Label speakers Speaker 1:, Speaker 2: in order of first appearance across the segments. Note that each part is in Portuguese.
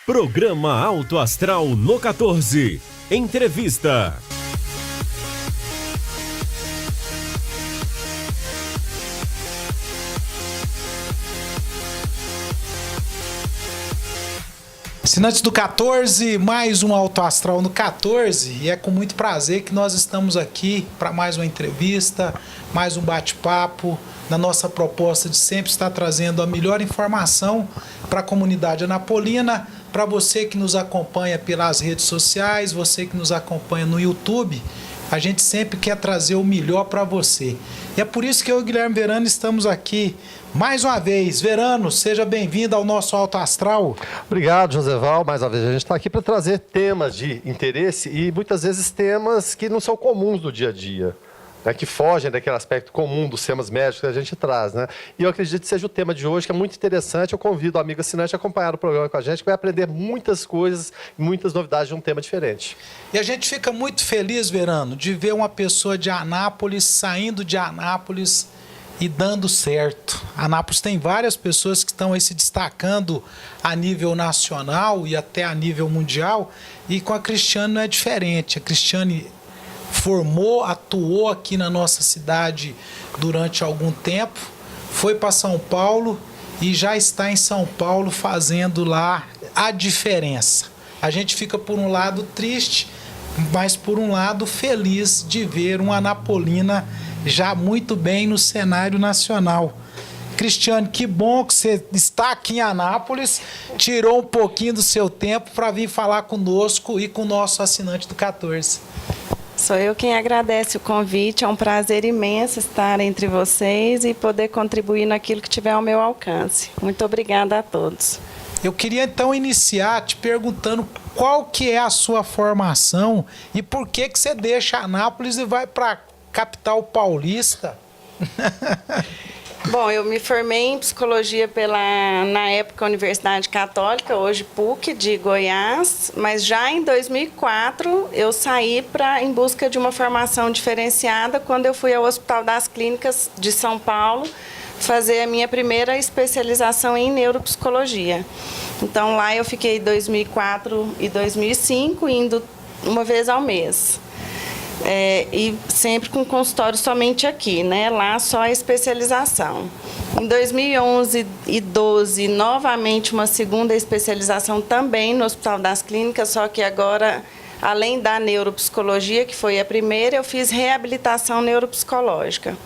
Speaker 1: Programa Alto Astral no 14. Entrevista.
Speaker 2: Assinantes do 14, mais um Alto Astral no 14, e é com muito prazer que nós estamos aqui para mais uma entrevista, mais um bate-papo, na nossa proposta de sempre estar trazendo a melhor informação para a comunidade anapolina, para você que nos acompanha pelas redes sociais, você que nos acompanha no YouTube. A gente sempre quer trazer o melhor para você. E é por isso que eu e o Guilherme Verano estamos aqui mais uma vez. Verano, seja bem-vindo ao nosso Alto Astral.
Speaker 3: Obrigado, Joseval. Mais uma vez, a gente está aqui para trazer temas de interesse e muitas vezes temas que não são comuns do dia a dia, né, que fogem daquele aspecto comum dos temas médicos que a gente traz, né? E eu acredito que seja o tema de hoje, que é muito interessante. Eu convido o amigo assinante a acompanhar o programa com a gente, que vai aprender muitas coisas, muitas novidades de um tema diferente.
Speaker 2: E a gente fica muito feliz, Verano, de ver uma pessoa de Anápolis saindo de Anápolis e dando certo. Anápolis tem várias pessoas que estão aí se destacando a nível nacional e até a nível mundial, e com a Cristiane não é diferente. A Cristiane formou, atuou aqui na nossa cidade durante algum tempo, foi para São Paulo e já está em São Paulo fazendo lá a diferença. A gente fica por um lado triste, mas por um lado feliz de ver uma anapolina já muito bem no cenário nacional. Cristiane, que bom que você está aqui em Anápolis, tirou um pouquinho do seu tempo para vir falar conosco e com o nosso assinante do 14.
Speaker 4: Sou eu quem agradece o convite, é um prazer imenso estar entre vocês e poder contribuir naquilo que tiver ao meu alcance. Muito obrigada a todos.
Speaker 2: Eu queria então iniciar te perguntando qual que é a sua formação e por que você deixa Anápolis e vai para a capital paulista?
Speaker 4: Bom, eu me formei em psicologia na época, Universidade Católica, hoje PUC, de Goiás, mas já em 2004 eu saí em busca de uma formação diferenciada quando eu fui ao Hospital das Clínicas de São Paulo fazer a minha primeira especialização em neuropsicologia. Então lá eu fiquei 2004 e 2005, indo uma vez ao mês. E sempre com consultório somente aqui, né? Lá só a especialização. Em 2011 e 2012, novamente uma segunda especialização também no Hospital das Clínicas, só que agora, além da neuropsicologia, que foi a primeira, eu fiz reabilitação neuropsicológica.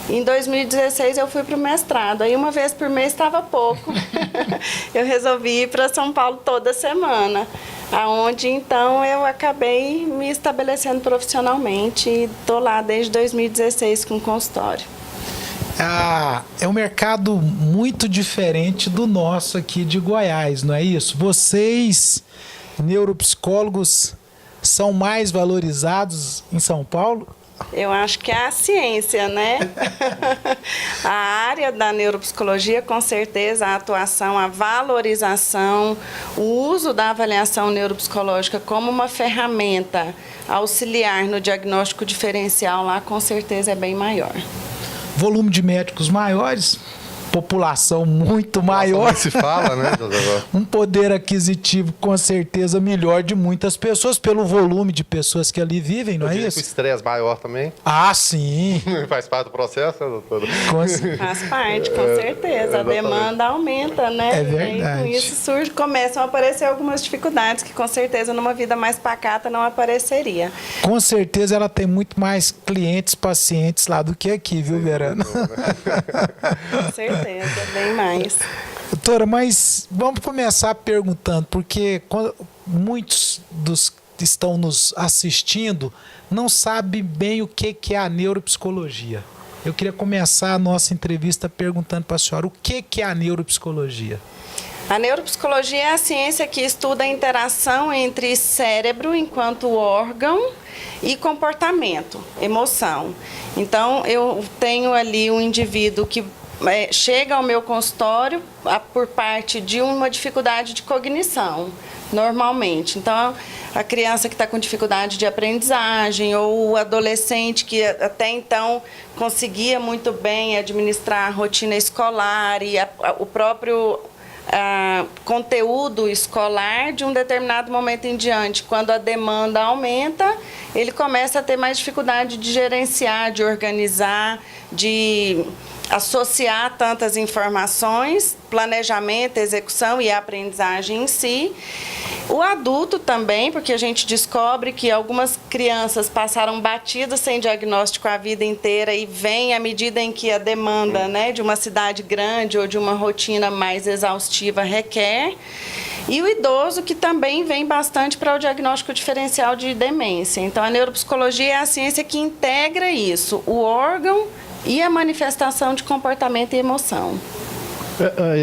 Speaker 4: Em 2016 eu fui para o mestrado, aí uma vez por mês estava pouco. Eu resolvi ir para São Paulo toda semana, aonde então eu acabei me estabelecendo profissionalmente e estou lá desde 2016 com consultório.
Speaker 2: É um mercado muito diferente do nosso aqui de Goiás, não é isso? Vocês, neuropsicólogos, são mais valorizados em São Paulo?
Speaker 4: Eu acho que é a ciência, né? A área da neuropsicologia, com certeza, a atuação, a valorização, o uso da avaliação neuropsicológica como uma ferramenta auxiliar no diagnóstico diferencial lá, com certeza, é bem maior.
Speaker 2: Volume de médicos maiores, população muito maior.
Speaker 3: Se fala, né?
Speaker 2: Um poder aquisitivo com certeza melhor de muitas pessoas, pelo volume de pessoas que ali vivem, não é isso?
Speaker 3: O estresse maior também.
Speaker 2: Ah, sim.
Speaker 3: Faz parte do processo, né, doutora?
Speaker 4: Faz parte, com certeza. A demanda aumenta, né?
Speaker 2: É verdade.
Speaker 4: E com isso começam a aparecer algumas dificuldades que com certeza numa vida mais pacata não apareceria.
Speaker 2: Com certeza ela tem muito mais clientes, pacientes lá do que aqui, viu, Verano?
Speaker 4: Com certeza. Bem mais.
Speaker 2: Doutora, mas vamos começar perguntando, porque muitos dos que estão nos assistindo não sabem bem o que é a neuropsicologia. Eu queria começar a nossa entrevista perguntando para a senhora o que é a neuropsicologia.
Speaker 4: A neuropsicologia é a ciência que estuda a interação entre cérebro enquanto órgão e comportamento, emoção. Então, eu tenho ali um indivíduo que chega ao meu consultório por parte de uma dificuldade de cognição, normalmente. Então, a criança que está com dificuldade de aprendizagem ou o adolescente que até então conseguia muito bem administrar a rotina escolar e o próprio conteúdo escolar de um determinado momento em diante. Quando a demanda aumenta, ele começa a ter mais dificuldade de gerenciar, de organizar, de associar tantas informações, planejamento, execução e aprendizagem em si. O adulto também, porque a gente descobre que algumas crianças passaram batidas sem diagnóstico a vida inteira e vem à medida em que a demanda, né, de uma cidade grande ou de uma rotina mais exaustiva requer. E o idoso, que também vem bastante para o diagnóstico diferencial de demência. Então, a neuropsicologia é a ciência que integra isso, o órgão e a manifestação de comportamento e emoção.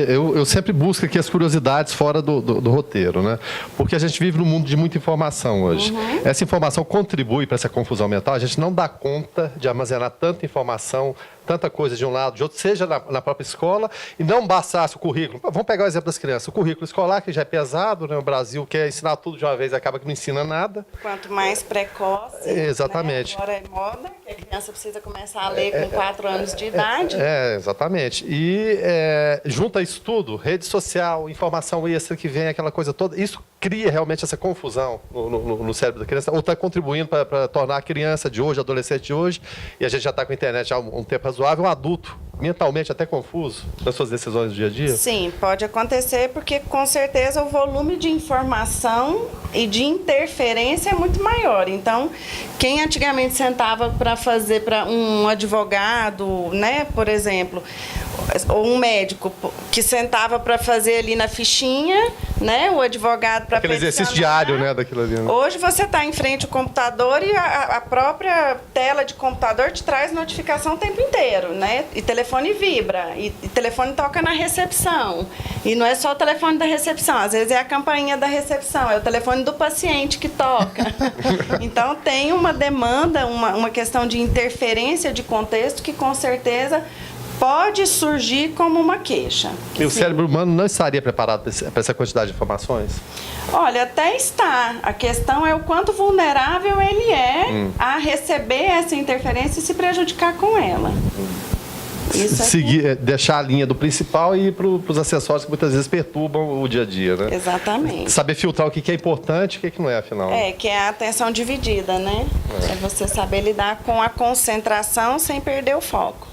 Speaker 3: Eu sempre busco aqui as curiosidades fora do roteiro, né? Porque a gente vive num mundo de muita informação hoje. Essa informação contribui para essa confusão mental. A gente não dá conta de armazenar tanta informação, tanta coisa de um lado, de outro, seja na própria escola, e não bastasse o currículo. Vamos pegar o exemplo das crianças. O currículo escolar, que já é pesado, né? O Brasil quer ensinar tudo de uma vez e acaba que não ensina nada.
Speaker 4: Quanto mais precoce,
Speaker 3: exatamente.
Speaker 4: Né? Agora é moda, que a criança precisa começar a ler com 4 anos de idade.
Speaker 3: Exatamente. E junta isso tudo, rede social, informação extra que vem, aquela coisa toda, isso cria realmente essa confusão no cérebro da criança, ou está contribuindo para tornar a criança de hoje, adolescente de hoje, e a gente já está com a internet há um tempo razoável, um adulto mentalmente até confuso nas suas decisões do dia a dia?
Speaker 4: Sim, pode acontecer, porque com certeza o volume de informação e de interferência é muito maior. Então, quem antigamente sentava para fazer para um advogado, né, por exemplo, ou um médico que sentava para fazer ali na fichinha, né, o advogado para
Speaker 3: aquele exercício diário, né, daquilo ali. Né?
Speaker 4: Hoje você está em frente ao computador e a própria tela de computador te traz notificação o tempo inteiro, né? E telefone vibra, e telefone toca na recepção. E não é só o telefone da recepção, às vezes é a campainha da recepção, é o telefone do paciente que toca. Então tem uma demanda, uma questão de interferência de contexto que com certeza pode surgir como uma queixa.
Speaker 3: E o cérebro humano não estaria preparado para essa quantidade de informações?
Speaker 4: Olha, até está. A questão é o quanto vulnerável ele é a receber essa interferência e se prejudicar com ela.
Speaker 3: Deixar a linha do principal e ir para os acessórios que muitas vezes perturbam o dia a dia, né?
Speaker 4: Exatamente.
Speaker 3: Saber filtrar o que é importante e o que não é, afinal.
Speaker 4: Que é a atenção dividida, né? É você saber lidar com a concentração sem perder o foco.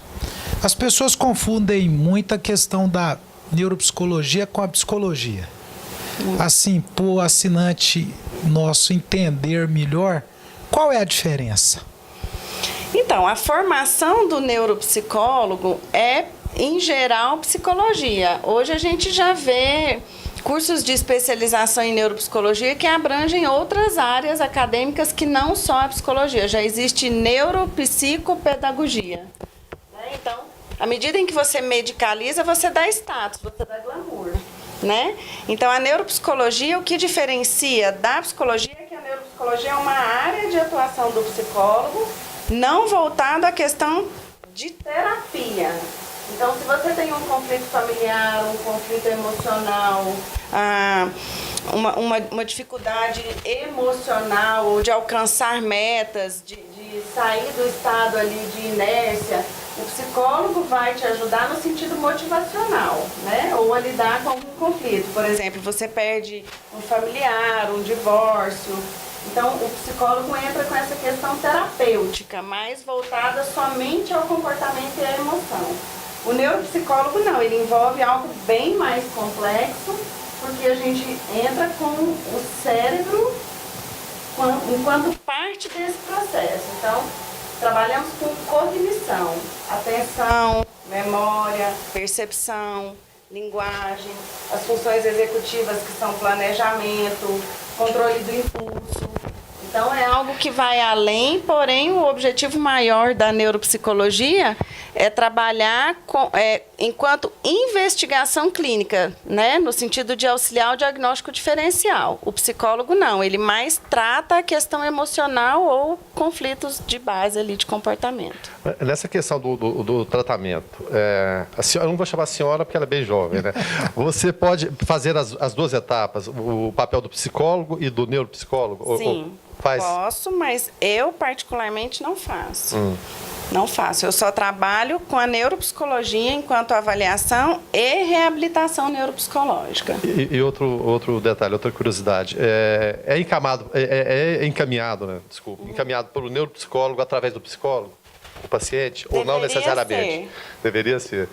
Speaker 2: As pessoas confundem muito a questão da neuropsicologia com a psicologia. Assim, para o assinante nosso entender melhor, qual é a diferença?
Speaker 4: Então, a formação do neuropsicólogo é, em geral, psicologia. Hoje a gente já vê cursos de especialização em neuropsicologia que abrangem outras áreas acadêmicas que não só a psicologia. Já existe neuropsicopedagogia. Então, à medida em que você medicaliza, você dá status, você dá glamour, né? Então, a neuropsicologia, o que diferencia da psicologia é que a neuropsicologia é uma área de atuação do psicólogo não voltada à questão de terapia. Então, se você tem um conflito familiar, um conflito emocional, uma dificuldade emocional ou de alcançar metas, de sair do estado ali de inércia, o psicólogo vai te ajudar no sentido motivacional, né? Ou a lidar com algum conflito. Por exemplo, você perde um familiar, um divórcio. Então, o psicólogo entra com essa questão terapêutica, mais voltada somente ao comportamento e à emoção. O neuropsicólogo não, ele envolve algo bem mais complexo, porque a gente entra com o cérebro enquanto parte desse processo. Então, trabalhamos com cognição, atenção, memória, percepção, linguagem, as funções executivas que são planejamento, controle do impulso. Então, é algo que vai além, porém, o objetivo maior da neuropsicologia é trabalhar enquanto investigação clínica, né? No sentido de auxiliar o diagnóstico diferencial. O psicólogo não, ele mais trata a questão emocional ou conflitos de base ali de comportamento.
Speaker 3: Nessa questão do tratamento, eu não vou chamar a senhora porque ela é bem jovem, né? Você pode fazer as duas etapas, o papel do psicólogo e do neuropsicólogo?
Speaker 4: Sim. Posso, mas eu particularmente não faço. Não faço. Eu só trabalho com a neuropsicologia enquanto avaliação e reabilitação neuropsicológica.
Speaker 3: E outro detalhe, outra curiosidade. É encaminhado, né? Desculpa, encaminhado pelo neuropsicólogo através do psicólogo? O paciente? Ou não necessariamente? Deveria ser.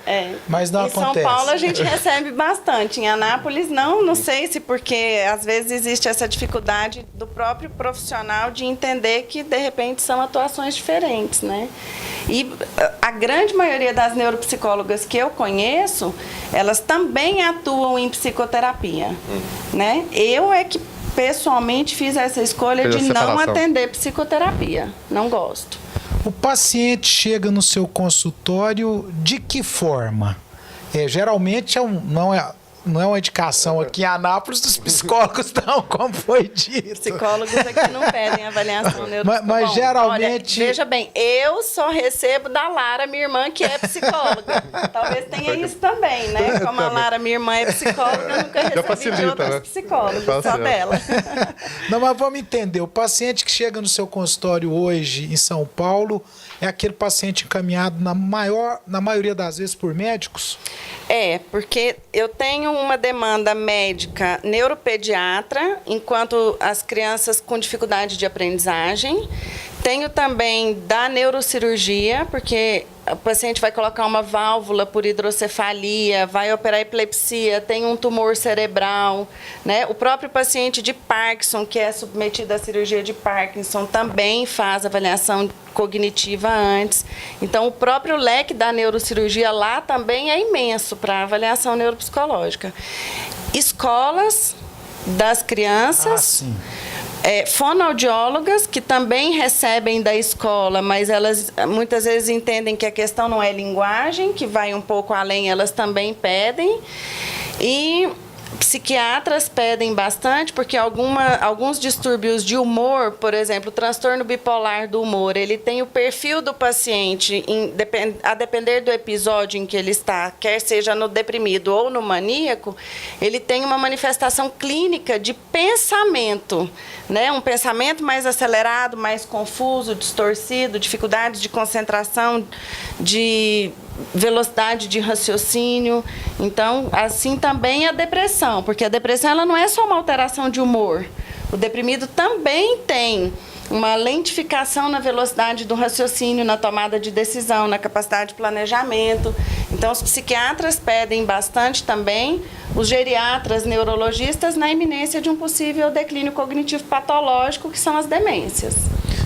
Speaker 2: Mas não acontece.
Speaker 4: Em São Paulo a gente recebe bastante. Em Anápolis não sei se porque às vezes existe essa dificuldade do próprio profissional de entender que de repente são atuações diferentes, né? E a grande maioria das neuropsicólogas que eu conheço, elas também atuam em psicoterapia, né? Eu é que pessoalmente fiz essa escolha de não atender psicoterapia. Não gosto.
Speaker 2: O paciente chega no seu consultório de que forma? Geralmente não é uma indicação aqui em Anápolis dos psicólogos, não, como foi dito.
Speaker 4: Psicólogos aqui não pedem avaliação neuropsicológica.
Speaker 2: Mas geralmente...
Speaker 4: Olha, veja bem, eu só recebo da Lara, minha irmã, que é psicóloga. Talvez tenha isso também, né? Como a Lara, minha irmã, é psicóloga, eu nunca recebi de outras psicólogas, só dela.
Speaker 2: Não, mas vamos entender. O paciente que chega no seu consultório hoje em São Paulo é aquele paciente encaminhado na maioria das vezes por médicos?
Speaker 4: Porque eu tenho uma demanda médica neuropediatra, enquanto as crianças com dificuldade de aprendizagem. Tenho também da neurocirurgia, porque o paciente vai colocar uma válvula por hidrocefalia, vai operar epilepsia, tem um tumor cerebral, né? O próprio paciente de Parkinson, que é submetido à cirurgia de Parkinson, também faz avaliação cognitiva antes. Então, o próprio leque da neurocirurgia lá também é imenso para avaliação neuropsicológica. Escolas das crianças... fonoaudiólogas, que também recebem da escola, mas elas muitas vezes entendem que a questão não é linguagem, que vai um pouco além, elas também pedem. E psiquiatras pedem bastante, porque alguns distúrbios de humor, por exemplo, o transtorno bipolar do humor, ele tem o perfil do paciente, a depender do episódio em que ele está, quer seja no deprimido ou no maníaco, ele tem uma manifestação clínica de pensamento, né? Um pensamento mais acelerado, mais confuso, distorcido, dificuldades de concentração, de velocidade de raciocínio. Então, assim também a depressão, porque a depressão ela não é só uma alteração de humor. O deprimido também tem uma lentificação na velocidade do raciocínio, na tomada de decisão, na capacidade de planejamento. Então, os psiquiatras pedem bastante também, os geriatras, neurologistas, na iminência de um possível declínio cognitivo patológico, que são as demências.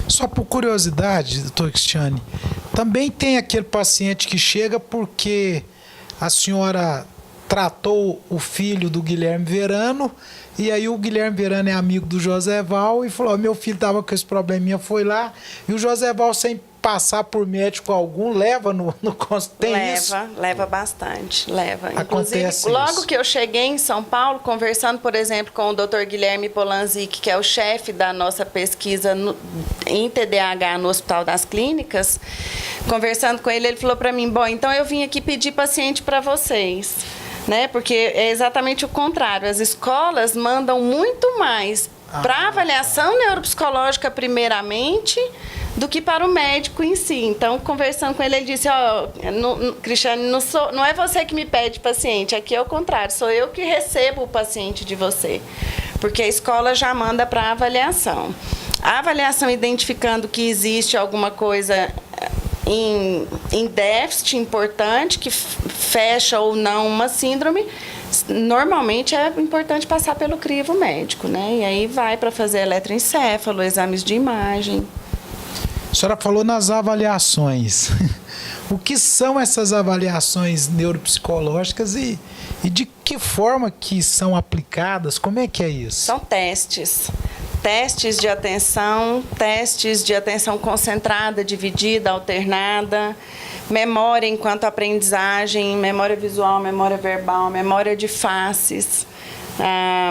Speaker 2: Só por curiosidade, doutor Cristiane, também tem aquele paciente que chega porque a senhora tratou o filho do Guilherme Verano, e aí o Guilherme Verano é amigo do Joséval e falou: meu filho estava com esse probleminha, foi lá, e o Joséval, sem passar por médico algum, leva no consultório.
Speaker 4: Leva bastante, leva.
Speaker 2: Acontece.
Speaker 4: Inclusive, logo que eu cheguei em São Paulo, conversando, por exemplo, com o Dr. Guilherme Polanzik, que é o chefe da nossa pesquisa em TDAH no Hospital das Clínicas, conversando com ele, ele falou para mim: bom, então eu vim aqui pedir paciente para vocês, né? Porque é exatamente o contrário. As escolas mandam muito mais para avaliação neuropsicológica primeiramente do que para o médico em si. Então, conversando com ele, ele disse: Cristiane, não é você que me pede paciente, aqui é o contrário, sou eu que recebo o paciente de você, porque a escola já manda para avaliação. A avaliação identificando que existe alguma coisa em déficit importante, que fecha ou não uma síndrome, normalmente é importante passar pelo crivo médico, né? E aí vai para fazer eletroencefalo, exames de imagem.
Speaker 2: A senhora falou nas avaliações. O que são essas avaliações neuropsicológicas e de que forma que são aplicadas? Como é que é isso?
Speaker 4: São testes. Testes de atenção concentrada, dividida, alternada, memória enquanto aprendizagem, memória visual, memória verbal, memória de faces,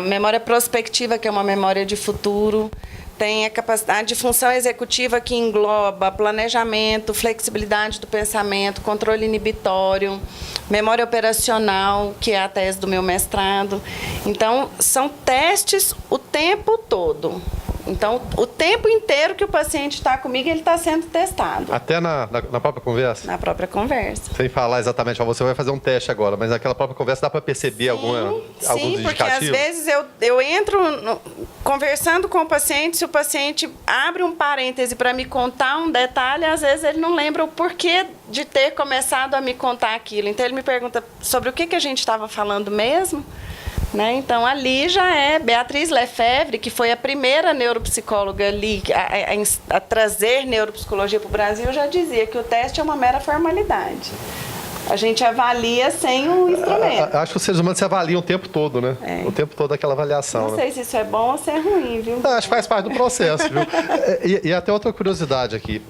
Speaker 4: memória prospectiva, que é uma memória de futuro. Tem a capacidade de função executiva, que engloba planejamento, flexibilidade do pensamento, controle inibitório, memória operacional, que é a tese do meu mestrado. Então, são testes o tempo todo. Então, o tempo inteiro que o paciente está comigo, ele está sendo testado.
Speaker 3: Até na própria conversa?
Speaker 4: Na própria conversa.
Speaker 3: Sem falar exatamente, você vai fazer um teste agora, mas naquela própria conversa dá para perceber alguns indicativos?
Speaker 4: Porque às vezes eu entro conversando com o paciente, se o paciente abre um parêntese para me contar um detalhe, às vezes ele não lembra o porquê de ter começado a me contar aquilo. Então ele me pergunta sobre o que a gente estava falando mesmo. Né? Então, ali já é Beatriz Lefebvre, que foi a primeira neuropsicóloga ali a trazer neuropsicologia para o Brasil, já dizia que o teste é uma mera formalidade. A gente avalia sem o instrumento.
Speaker 3: Acho que os seres humanos se avaliam o tempo todo, né? O tempo todo aquela avaliação.
Speaker 4: Não sei se isso é bom ou se é ruim, viu?
Speaker 3: Acho que faz parte do processo, viu? E até outra curiosidade aqui,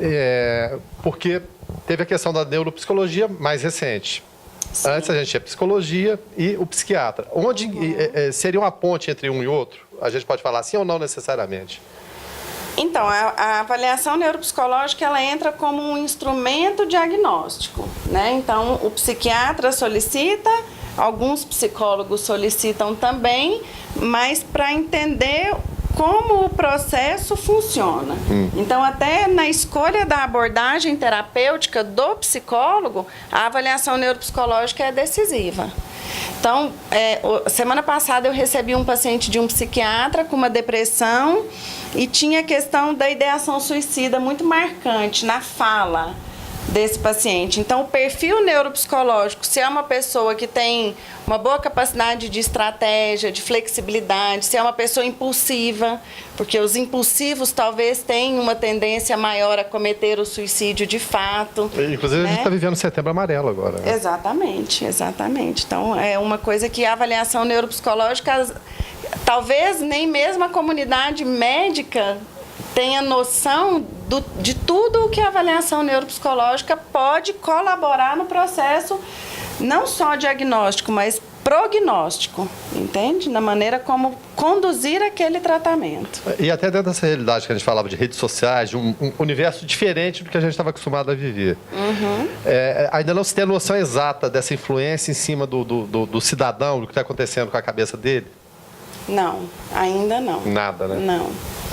Speaker 3: porque teve a questão da neuropsicologia mais recente. Sim. Antes a gente tinha psicologia e o psiquiatra. Onde seria uma ponte entre um e outro? A gente pode falar assim ou não necessariamente?
Speaker 4: Então, a avaliação neuropsicológica ela entra como um instrumento diagnóstico, né? Então, o psiquiatra solicita, alguns psicólogos solicitam também, mas para entender como o processo funciona. Então, até na escolha da abordagem terapêutica do psicólogo, a avaliação neuropsicológica é decisiva. Então, semana passada eu recebi um paciente de um psiquiatra com uma depressão e tinha a questão da ideação suicida muito marcante na fala desse paciente. Então, o perfil neuropsicológico, se é uma pessoa que tem uma boa capacidade de estratégia, de flexibilidade, se é uma pessoa impulsiva, porque os impulsivos talvez tenham uma tendência maior a cometer o suicídio de fato.
Speaker 3: Inclusive, né? A gente está vivendo Setembro Amarelo agora. Né?
Speaker 4: Exatamente, exatamente. Então, é uma coisa que a avaliação neuropsicológica, talvez nem mesmo a comunidade médica tenha noção de tudo o que a avaliação neuropsicológica pode colaborar no processo, não só diagnóstico, mas prognóstico, entende? Na maneira como conduzir aquele tratamento.
Speaker 3: E até dentro dessa realidade que a gente falava de redes sociais, de um universo diferente do que a gente estava acostumado a viver. Ainda não se tem a noção exata dessa influência em cima do cidadão, do que está acontecendo com a cabeça dele?
Speaker 4: Não, ainda não.
Speaker 3: Nada, né?
Speaker 4: Não.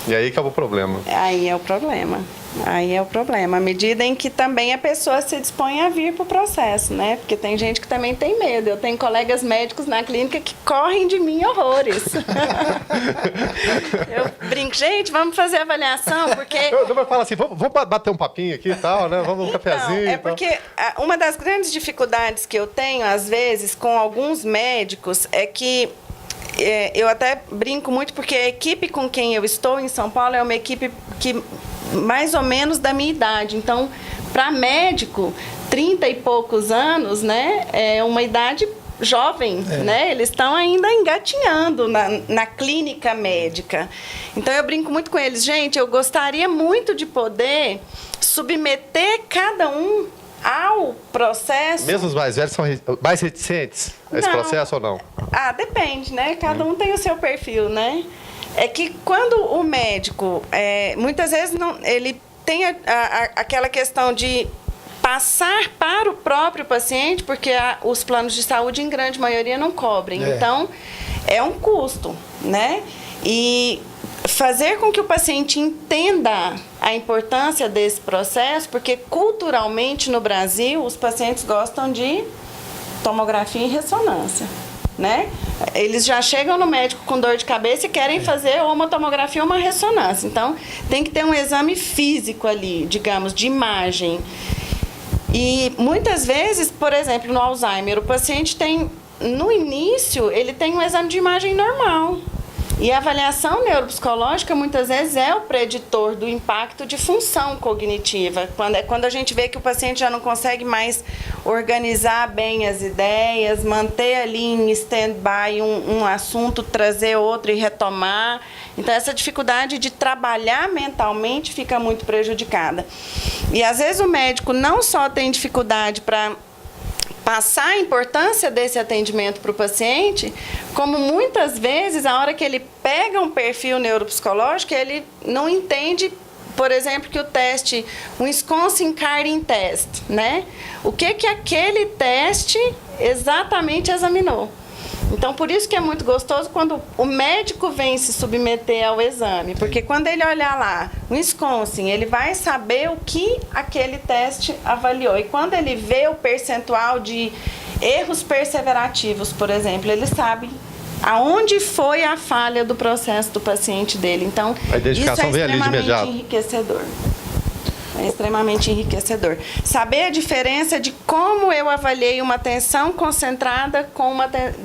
Speaker 3: E aí que é o problema.
Speaker 4: Aí é o problema. Aí é o problema. À medida em que também a pessoa se dispõe a vir para o processo, né? Porque tem gente que também tem medo. Eu tenho colegas médicos na clínica que correm de mim horrores. Eu brinco, gente, vamos fazer avaliação, porque...
Speaker 3: Eu falo assim, vamos bater um papinho aqui e tal, né? Vamos um cafezinho.
Speaker 4: Porque uma das grandes dificuldades que eu tenho, às vezes, com alguns médicos, é que eu até brinco muito porque a equipe com quem eu estou em São Paulo é uma equipe que mais ou menos da minha idade. Então, para médico, 30 e poucos anos, né, é uma idade jovem, né? Eles estão ainda engatinhando na clínica médica. Então, eu brinco muito com eles. Gente, eu gostaria muito de poder submeter cada um ao processo...
Speaker 3: Mesmo os mais velhos são mais reticentes a esse processo ou não?
Speaker 4: Depende, né? Cada um tem o seu perfil, né? É que quando o médico, muitas vezes, ele tem aquela questão de passar para o próprio paciente, porque os planos de saúde, em grande maioria, não cobrem. Então, é um custo, né? E fazer com que o paciente entenda a importância desse processo, porque culturalmente no Brasil os pacientes gostam de tomografia e ressonância, né? Eles já chegam no médico com dor de cabeça e querem fazer ou uma tomografia ou uma ressonância. Então, tem que ter um exame físico ali, digamos, de imagem. E muitas vezes, por exemplo, no Alzheimer, o paciente tem, no início, ele tem um exame de imagem normal. E a avaliação neuropsicológica, muitas vezes, é o preditor do impacto de função cognitiva. Quando a gente vê que o paciente já não consegue mais organizar bem as ideias, manter ali em stand-by um assunto, trazer outro e retomar. Então, essa dificuldade de trabalhar mentalmente fica muito prejudicada. E, às vezes, o médico não só tem dificuldade para passar a importância desse atendimento para o paciente, como muitas vezes, a hora que ele pega um perfil neuropsicológico, ele não entende, por exemplo, que o teste, um Wisconsin Carding Test, né? O que aquele teste exatamente examinou. Então, por isso que é muito gostoso quando o médico vem se submeter ao exame. Porque quando ele olhar lá, o Wisconsin, ele vai saber o que aquele teste avaliou. E quando ele vê o percentual de erros perseverativos, por exemplo, ele sabe aonde foi a falha do processo do paciente dele. Então,
Speaker 3: a identificação
Speaker 4: isso é
Speaker 3: vem ali de imediato.
Speaker 4: enriquecedor. É extremamente enriquecedor. Saber a diferença de como eu avaliei uma atenção concentrada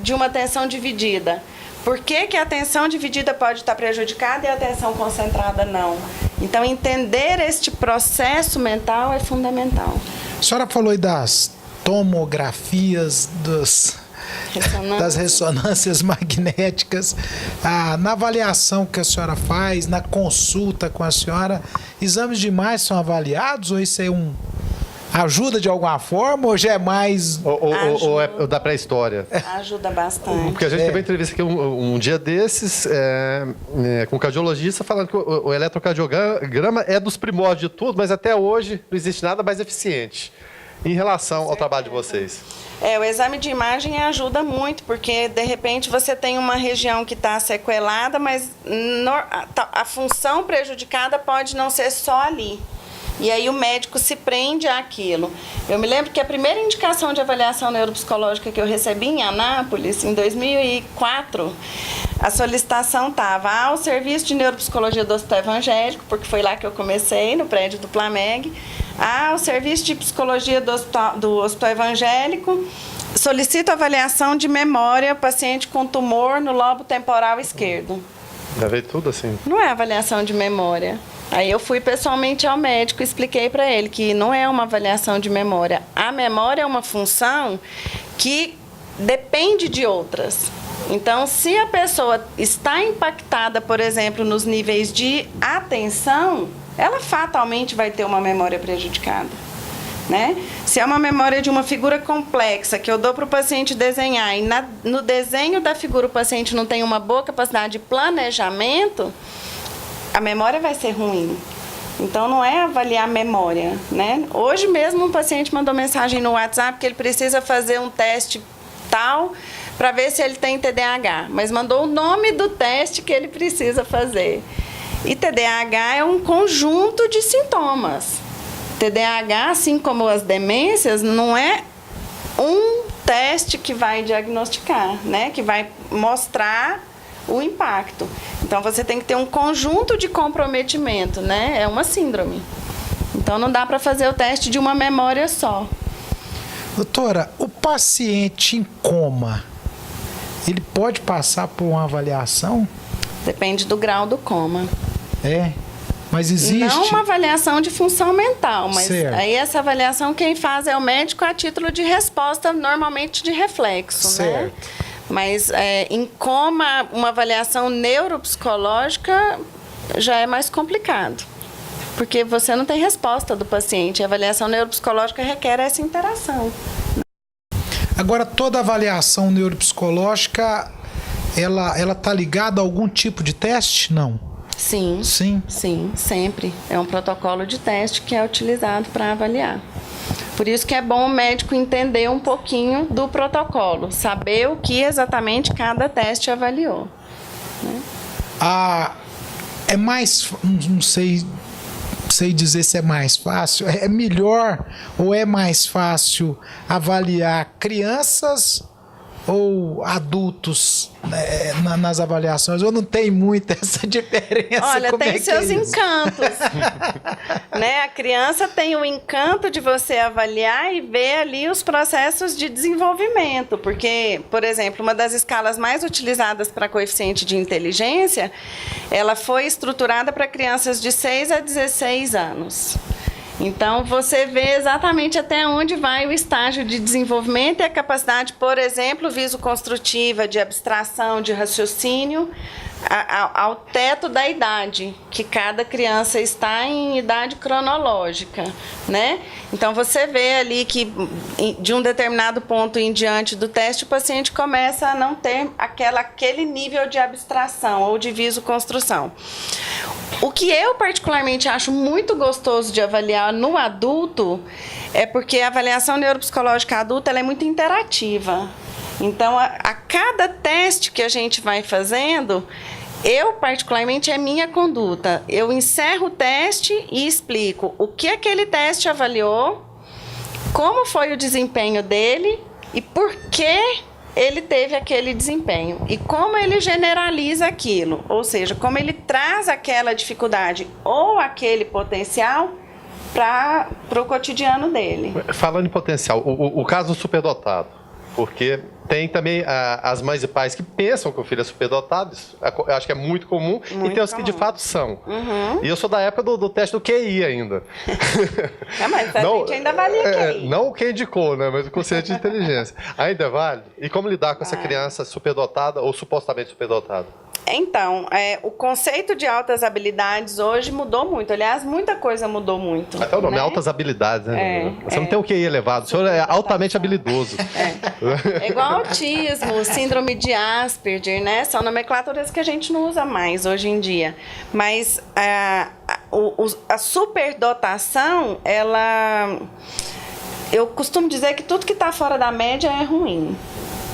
Speaker 4: de uma atenção dividida. Por que que a atenção dividida pode estar prejudicada e a atenção concentrada não? Então, entender este processo mental é fundamental.
Speaker 2: A senhora falou aí das tomografias, das ressonâncias magnéticas, na avaliação que a senhora faz, na consulta com a senhora, exames de imagem são avaliados ou isso é ajuda de alguma forma ou já é mais...
Speaker 3: Ou é da pré-história?
Speaker 4: Ajuda bastante.
Speaker 3: Porque a gente teve uma entrevista aqui um dia desses com um cardiologista falando que o eletrocardiograma é dos primórdios de tudo, mas até hoje não existe nada mais eficiente em relação ao trabalho de vocês.
Speaker 4: O exame de imagem ajuda muito, porque de repente você tem uma região que está sequelada, mas a função prejudicada pode não ser só ali. E aí o médico se prende àquilo. Eu me lembro que a primeira indicação de avaliação neuropsicológica que eu recebi em Anápolis, em 2004, a solicitação estava ao Serviço de Neuropsicologia do Hospital Evangélico, porque foi lá que eu comecei, no prédio do Plameg, ao Serviço de Psicologia do Hospital Evangélico, solicito avaliação de memória, paciente com tumor no lobo temporal esquerdo.
Speaker 3: Já veio tudo assim?
Speaker 4: Não é avaliação de memória. Aí eu fui pessoalmente ao médico e expliquei para ele que não é uma avaliação de memória. A memória é uma função que depende de outras. Então, se a pessoa está impactada, por exemplo, nos níveis de atenção, ela fatalmente vai ter uma memória prejudicada, né? Se é uma memória de uma figura complexa que eu dou para o paciente desenhar e no desenho da figura o paciente não tem uma boa capacidade de planejamento, a memória vai ser ruim. Então, não é avaliar a memória, né? Hoje mesmo um paciente mandou mensagem no WhatsApp que ele precisa fazer um teste tal para ver se ele tem TDAH, mas mandou o nome do teste que ele precisa fazer. E TDAH é um conjunto de sintomas. TDAH, assim como as demências, não é um teste que vai diagnosticar, né? Que vai mostrar o impacto. Então, você tem que ter um conjunto de comprometimento, né? É uma síndrome. Então, não dá para fazer o teste de uma memória só.
Speaker 2: Doutora, o paciente em coma, ele pode passar por uma avaliação?
Speaker 4: Depende do grau do coma.
Speaker 2: Mas existe...
Speaker 4: Não uma avaliação de função mental, mas
Speaker 2: certo.
Speaker 4: Aí essa avaliação quem faz é o médico a título de resposta, normalmente de reflexo,
Speaker 2: certo.
Speaker 4: Né? Mas em coma, uma avaliação neuropsicológica já é mais complicado, porque você não tem resposta do paciente. A avaliação neuropsicológica requer essa interação.
Speaker 2: Agora, toda avaliação neuropsicológica, ela está ligada a algum tipo de teste? Não.
Speaker 4: Sim, sempre. É um protocolo de teste que é utilizado para avaliar. Por isso que é bom o médico entender um pouquinho do protocolo, saber o que exatamente cada teste avaliou, né?
Speaker 2: É mais... Não sei dizer se é mais fácil. É melhor ou é mais fácil avaliar crianças ou adultos, né, nas avaliações? Ou não tem muito essa diferença?
Speaker 4: Olha,
Speaker 2: como
Speaker 4: tem seus
Speaker 2: é
Speaker 4: encantos. Né? A criança tem o encanto de você avaliar e ver ali os processos de desenvolvimento. Porque, por exemplo, uma das escalas mais utilizadas para coeficiente de inteligência, ela foi estruturada para crianças de 6 a 16 anos. Então, você vê exatamente até onde vai o estágio de desenvolvimento e a capacidade, por exemplo, visoconstrutiva, de abstração, de raciocínio, ao teto da idade, que cada criança está em idade cronológica, né? Então, você vê ali que, de um determinado ponto em diante do teste, o paciente começa a não ter aquele nível de abstração ou de visoconstrução. O que eu particularmente acho muito gostoso de avaliar no adulto é porque a avaliação neuropsicológica adulta ela é muito interativa. Então, a cada teste que a gente vai fazendo, eu, particularmente, é minha conduta. Eu encerro o teste e explico o que aquele teste avaliou, como foi o desempenho dele e por que ele teve aquele desempenho. E como ele generaliza aquilo, ou seja, como ele traz aquela dificuldade ou aquele potencial para o cotidiano dele.
Speaker 3: Falando em potencial, o caso do superdotado, porque tem também as mães e pais que pensam que o filho é superdotado, isso eu acho que é muito comum,
Speaker 4: Muito
Speaker 3: e tem os
Speaker 4: comum.
Speaker 3: que de fato são. E eu sou da época do teste do QI ainda.
Speaker 4: Mas a gente ainda avalia QI.
Speaker 3: Não quem indicou, né, mas o conceito de inteligência. Ainda vale? E como lidar com essa criança superdotada ou supostamente superdotada?
Speaker 4: Então, o conceito de altas habilidades hoje mudou muito. Aliás, muita coisa mudou muito.
Speaker 3: Até o nome,
Speaker 4: né?
Speaker 3: altas habilidades, né? Você não
Speaker 4: é.
Speaker 3: tem o QI elevado, o senhor é altamente habilidoso.
Speaker 4: É igual autismo, síndrome de Asperger, né? São nomenclaturas que a gente não usa mais hoje em dia. Mas a superdotação, eu costumo dizer que tudo que está fora da média é ruim.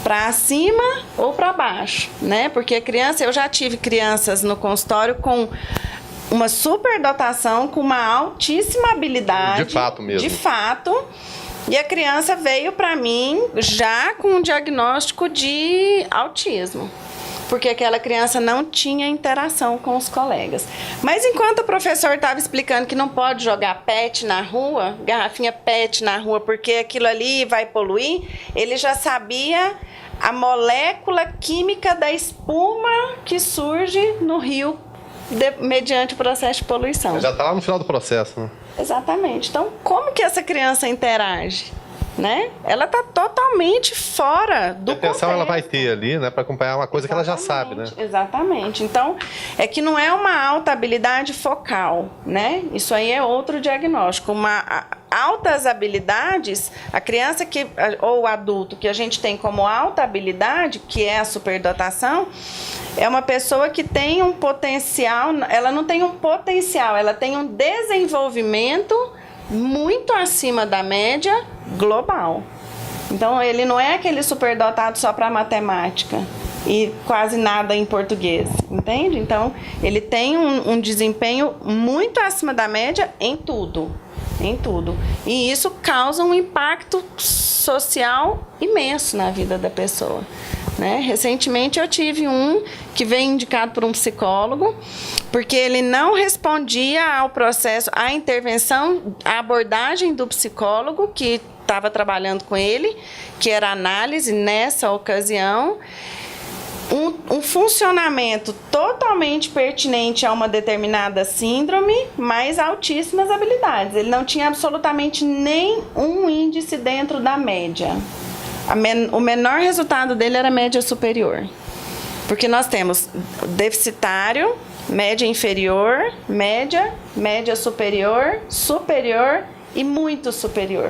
Speaker 4: Para cima ou para baixo, né? Porque a criança, eu já tive crianças no consultório com uma superdotação, com uma altíssima habilidade.
Speaker 3: De fato mesmo.
Speaker 4: De fato. E a criança veio para mim já com um diagnóstico de autismo. Porque aquela criança não tinha interação com os colegas. Mas enquanto o professor estava explicando que não pode jogar PET na rua, garrafinha PET na rua, porque aquilo ali vai poluir, ele já sabia a molécula química da espuma que surge no rio mediante o processo de poluição.
Speaker 3: Já está lá no final do processo, né?
Speaker 4: Exatamente. Então, como que essa criança interage? Né? Ela está totalmente fora do contexto.
Speaker 3: Que atenção ela vai ter ali, né, para acompanhar uma coisa que ela já sabe, né?
Speaker 4: Exatamente. Então, é que não é uma alta habilidade focal, né? Isso aí é outro diagnóstico. Altas habilidades, a criança ou o adulto que a gente tem como alta habilidade, que é a superdotação, é uma pessoa que tem um potencial, ela não tem um potencial, ela tem um desenvolvimento muito acima da média global. Então, ele não é aquele superdotado só para matemática e quase nada em português, entende? Então, ele tem um desempenho muito acima da média em tudo. E isso causa um impacto social imenso na vida da pessoa. Né? Recentemente eu tive um que veio indicado por um psicólogo, porque ele não respondia ao processo, à intervenção, à abordagem do psicólogo que estava trabalhando com ele, que era análise nessa ocasião. Um funcionamento totalmente pertinente a uma determinada síndrome, mas altíssimas habilidades. Ele não tinha absolutamente nenhum índice dentro da média. O menor resultado dele era média superior. Porque nós temos deficitário, média inferior, média superior, superior e muito superior.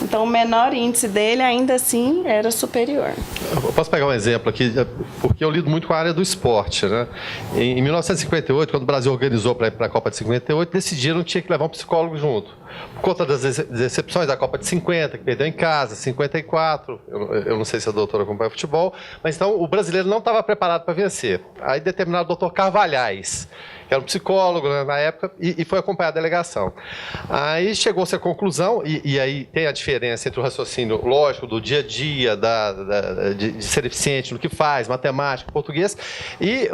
Speaker 4: Então, o menor índice dele, ainda assim, era superior.
Speaker 3: Eu posso pegar um exemplo aqui, porque eu lido muito com a área do esporte, né? Em 1958, quando o Brasil organizou para ir para a Copa de 58, decidiram que tinha que levar um psicólogo junto. Por conta das exceções da Copa de 50, que perdeu em casa, 54, eu não sei se a doutora acompanha futebol, mas então o brasileiro não estava preparado para vencer. Aí determinado o doutor Carvalhais, que era um psicólogo, né, na época, e foi acompanhar a delegação. Aí chegou-se à conclusão, e aí tem a diferença entre o raciocínio lógico do dia a dia, de ser eficiente no que faz, matemática, português, e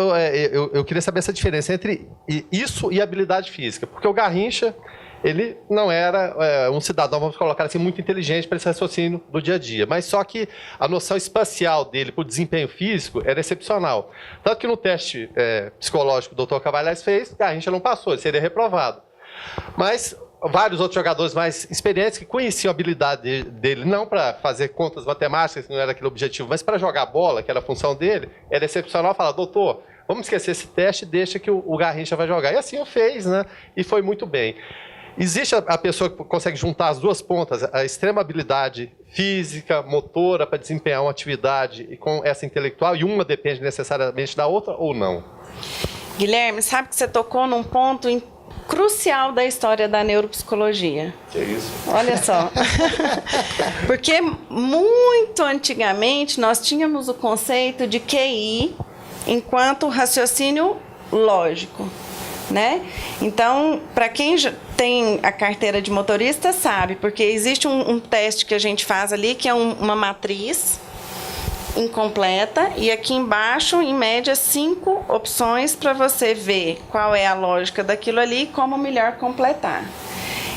Speaker 3: eu queria saber essa diferença entre isso e habilidade física, porque o Garrincha, ele não era um cidadão, vamos colocar assim, muito inteligente para esse raciocínio do dia a dia. Mas só que a noção espacial dele para o desempenho físico era excepcional. Tanto que no teste psicológico que o Dr. Cavalhais fez, Garrincha não passou, ele seria reprovado. Mas vários outros jogadores mais experientes que conheciam a habilidade dele, não para fazer contas matemáticas, que não era aquele objetivo, mas para jogar bola, que era a função dele, era excepcional. Falar, doutor, vamos esquecer esse teste e deixa que o Garrincha vai jogar. E assim o fez, né? E foi muito bem. Existe a pessoa que consegue juntar as duas pontas, a extrema habilidade física, motora, para desempenhar uma atividade e com essa intelectual, e uma depende necessariamente da outra ou não?
Speaker 4: Guilherme, sabe que você tocou num ponto crucial da história da neuropsicologia.
Speaker 3: Que isso?
Speaker 4: Olha só. Porque muito antigamente nós tínhamos o conceito de QI enquanto raciocínio lógico, né? Então, para quem já tem a carteira de motorista sabe, porque existe um teste que a gente faz ali, que é uma matriz incompleta, e aqui embaixo, em média, 5 opções para você ver qual é a lógica daquilo ali e como melhor completar.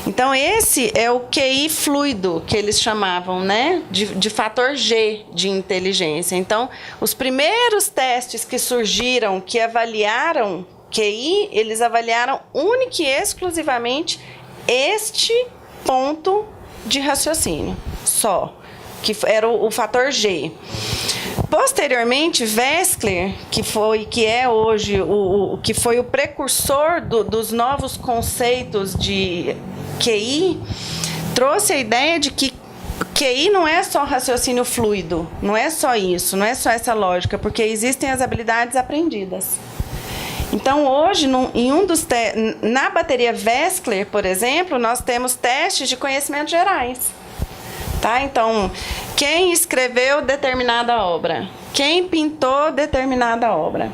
Speaker 4: Então, esse é o QI fluido, que eles chamavam, né? De fator G de inteligência. Então, os primeiros testes que surgiram, que avaliaram QI, eles avaliaram única e exclusivamente este ponto de raciocínio, só, que era o fator G. Posteriormente, Wechsler, que é hoje que foi o precursor dos novos conceitos de QI, trouxe a ideia de que QI não é só raciocínio fluido, não é só isso, não é só essa lógica, porque existem as habilidades aprendidas. Então, hoje, na bateria Wechsler, por exemplo, nós temos testes de conhecimentos gerais. Tá? Então, quem escreveu determinada obra? Quem pintou determinada obra?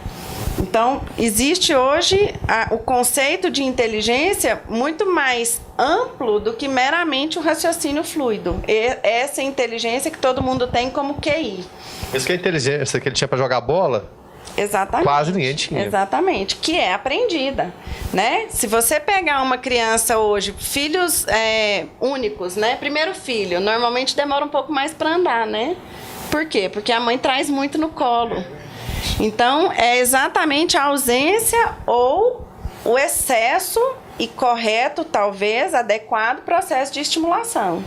Speaker 4: Então, existe hoje o conceito de inteligência muito mais amplo do que meramente o raciocínio fluido. Essa inteligência que todo mundo tem como QI.
Speaker 3: Isso que é a inteligência que ele tinha para jogar bola?
Speaker 4: Exatamente.
Speaker 3: Quase ninguém tinha.
Speaker 4: Exatamente, que é aprendida, né? Se você pegar uma criança hoje, filhos únicos, né? Primeiro filho, normalmente demora um pouco mais para andar, né? Por quê? Porque a mãe traz muito no colo. Então, é exatamente a ausência ou o excesso e correto, talvez, adequado processo de estimulação.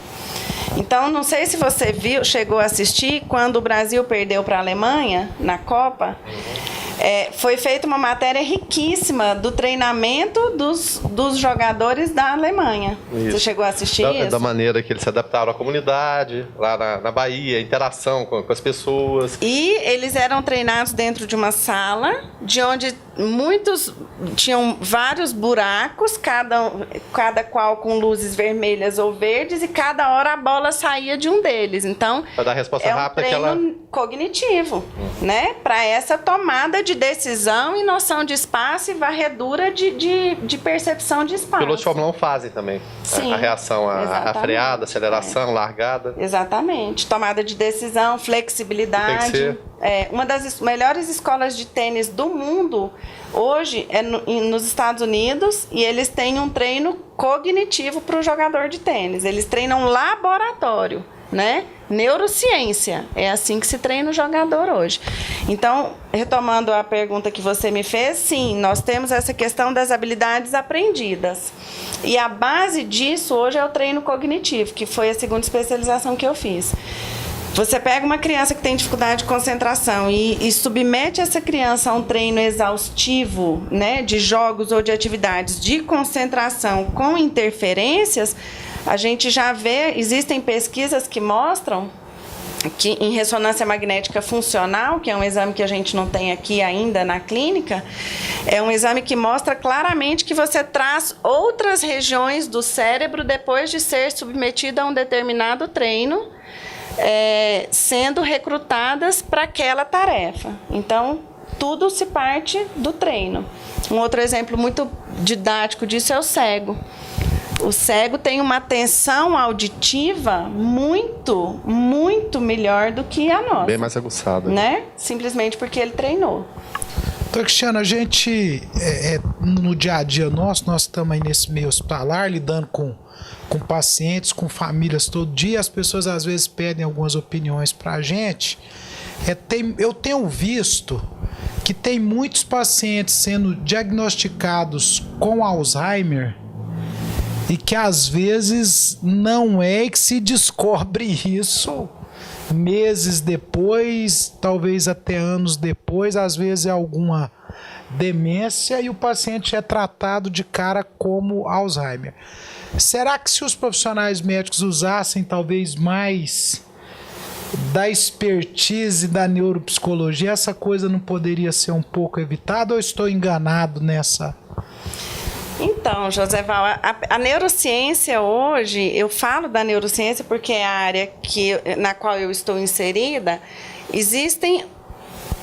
Speaker 4: Então, não sei se você chegou a assistir, quando o Brasil perdeu para a Alemanha na Copa, foi feita uma matéria riquíssima do treinamento dos jogadores da Alemanha. Isso. Você chegou a assistir isso?
Speaker 3: Da maneira que eles se adaptaram à comunidade, lá na Bahia, a interação com as pessoas.
Speaker 4: E eles eram treinados dentro de uma sala, de onde muitos tinham vários buracos, cada qual com luzes vermelhas ou verdes, e cada hora a bola saía de um deles. Então,
Speaker 3: para dar a resposta rápida,
Speaker 4: um treino cognitivo, né? Para essa tomada de decisão e noção de espaço e varredura de percepção de espaço.
Speaker 3: Pilotos de Fórmula 1 fazem também. Sim, a reação, a freada, aceleração, largada.
Speaker 4: Exatamente. Tomada de decisão, flexibilidade.
Speaker 3: Tem que ser.
Speaker 4: Uma das melhores escolas de tênis do mundo hoje é nos Estados Unidos, e eles têm um treino cognitivo para o jogador de tênis. Eles treinam laboratório, né? Neurociência. É assim que se treina o jogador hoje. Então, retomando a pergunta que você me fez, sim, nós temos essa questão das habilidades aprendidas. E a base disso hoje é o treino cognitivo, que foi a segunda especialização que eu fiz. Você pega uma criança que tem dificuldade de concentração e submete essa criança a um treino exaustivo, né, de jogos ou de atividades de concentração com interferências, a gente já vê, existem pesquisas que mostram que em ressonância magnética funcional, que é um exame que a gente não tem aqui ainda na clínica, é um exame que mostra claramente que você traz outras regiões do cérebro depois de ser submetido a um determinado treino, sendo recrutadas para aquela tarefa. Então, tudo se parte do treino. Um outro exemplo muito didático disso é o cego. O cego tem uma atenção auditiva muito, muito melhor do que a nossa.
Speaker 3: Bem mais aguçada.
Speaker 4: Né? Simplesmente porque ele treinou.
Speaker 2: Então, Cristiano, a gente, no dia a dia nosso, nós estamos aí nesse meio hospitalar, lidando com pacientes, com famílias todo dia. As pessoas às vezes pedem algumas opiniões para a gente. Eu tenho visto que tem muitos pacientes sendo diagnosticados com Alzheimer e que às vezes não é que se descobre isso meses depois, talvez até anos depois, às vezes é alguma demência e o paciente é tratado de cara como Alzheimer. Será que se os profissionais médicos usassem talvez mais da expertise da neuropsicologia, essa coisa não poderia ser um pouco evitada, ou estou enganado nessa?
Speaker 4: Então, Joséval, a neurociência hoje, eu falo da neurociência porque é a área na qual eu estou inserida, existem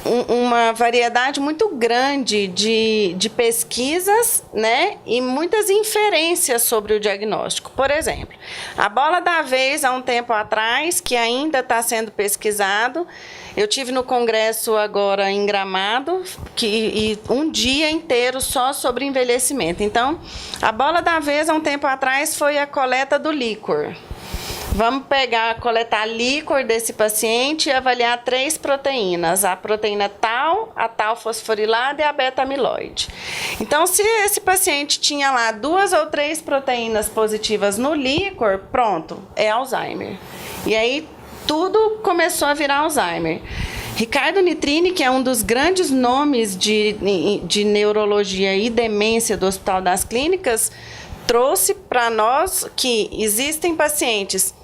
Speaker 4: uma variedade muito grande de pesquisas, né, e muitas inferências sobre o diagnóstico. Por exemplo, a bola da vez, há um tempo atrás, que ainda está sendo pesquisado, eu tive no congresso agora em Gramado, e um dia inteiro só sobre envelhecimento. Então, a bola da vez, há um tempo atrás, foi a coleta do líquor. Vamos coletar líquor desse paciente e avaliar 3 proteínas, a proteína tal, a tal fosforilada e a beta-amiloide. Então, se esse paciente tinha lá 2 ou 3 proteínas positivas no líquor, pronto, é Alzheimer. E aí, tudo começou a virar Alzheimer. Ricardo Nitrini, que é um dos grandes nomes de neurologia e demência do Hospital das Clínicas, trouxe para nós que existem pacientes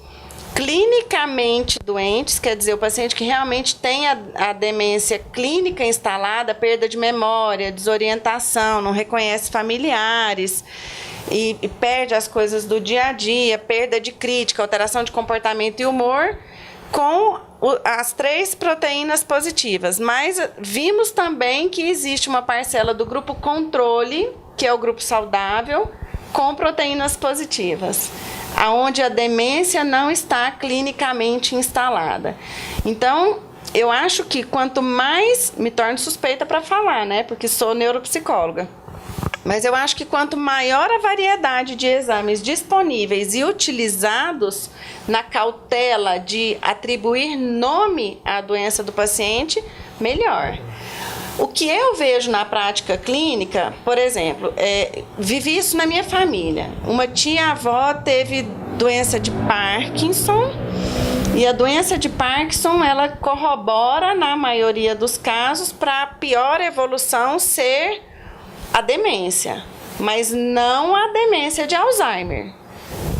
Speaker 4: clinicamente doentes, quer dizer, o paciente que realmente tem a demência clínica instalada, perda de memória, desorientação, não reconhece familiares e perde as coisas do dia a dia, perda de crítica, alteração de comportamento e humor, com as 3 proteínas positivas. Mas vimos também que existe uma parcela do grupo controle, que é o grupo saudável, com proteínas positivas, aonde a demência não está clinicamente instalada. Então, eu acho que quanto mais, me torno suspeita para falar, né, porque sou neuropsicóloga, mas eu acho que quanto maior a variedade de exames disponíveis e utilizados na cautela de atribuir nome à doença do paciente, melhor. O que eu vejo na prática clínica, por exemplo, vivi isso na minha família. Uma tia-avó teve doença de Parkinson, e a doença de Parkinson, ela corrobora, na maioria dos casos, para a pior evolução ser a demência, mas não a demência de Alzheimer.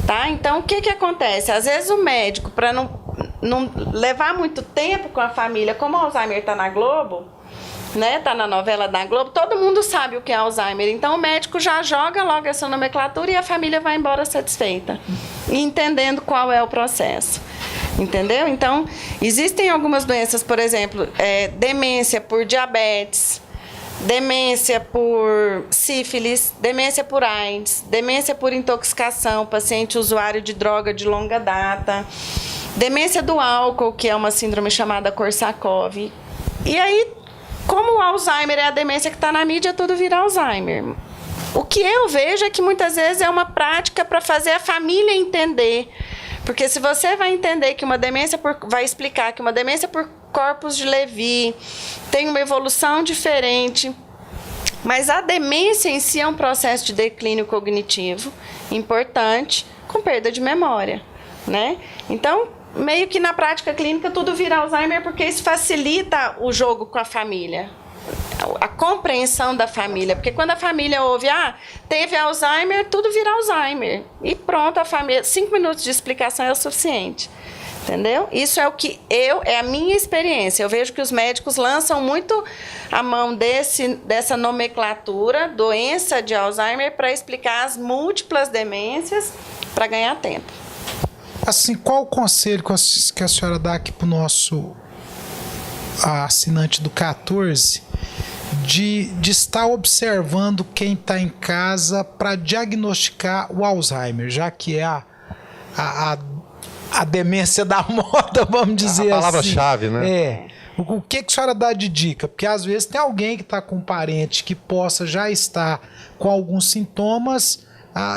Speaker 4: Tá? Então, o que acontece? Às vezes o médico, para não levar muito tempo com a família, como o Alzheimer está na Globo, né, tá na novela da Globo, todo mundo sabe o que é Alzheimer, então o médico já joga logo essa nomenclatura e a família vai embora satisfeita, entendendo qual é o processo, entendeu? Então, existem algumas doenças, por exemplo, demência por diabetes, demência por sífilis, demência por AIDS, demência por intoxicação, paciente usuário de droga de longa data, demência do álcool, que é uma síndrome chamada Korsakoff. E aí, como o Alzheimer é a demência que está na mídia, tudo vira Alzheimer. O que eu vejo é que muitas vezes é uma prática para fazer a família entender. Porque se você vai entender que uma demência vai explicar que uma demência por corpus de Levy tem uma evolução diferente, mas a demência em si é um processo de declínio cognitivo importante, com perda de memória, né? Então, meio que na prática clínica tudo vira Alzheimer, porque isso facilita o jogo com a família, a compreensão da família, porque quando a família ouve, teve Alzheimer, tudo vira Alzheimer, e pronto, a família, 5 minutos de explicação é o suficiente, entendeu? Isso é é a minha experiência. Eu vejo que os médicos lançam muito a mão dessa nomenclatura, doença de Alzheimer, para explicar as múltiplas demências, para ganhar tempo.
Speaker 2: Assim, qual o conselho que a senhora dá aqui para o nosso assinante do 14 de estar observando quem está em casa para diagnosticar o Alzheimer, já que é a demência da moda, vamos dizer assim. A
Speaker 3: palavra-chave, né?
Speaker 2: O que a senhora dá de dica? Porque às vezes tem alguém que está com um parente que possa já estar com alguns sintomas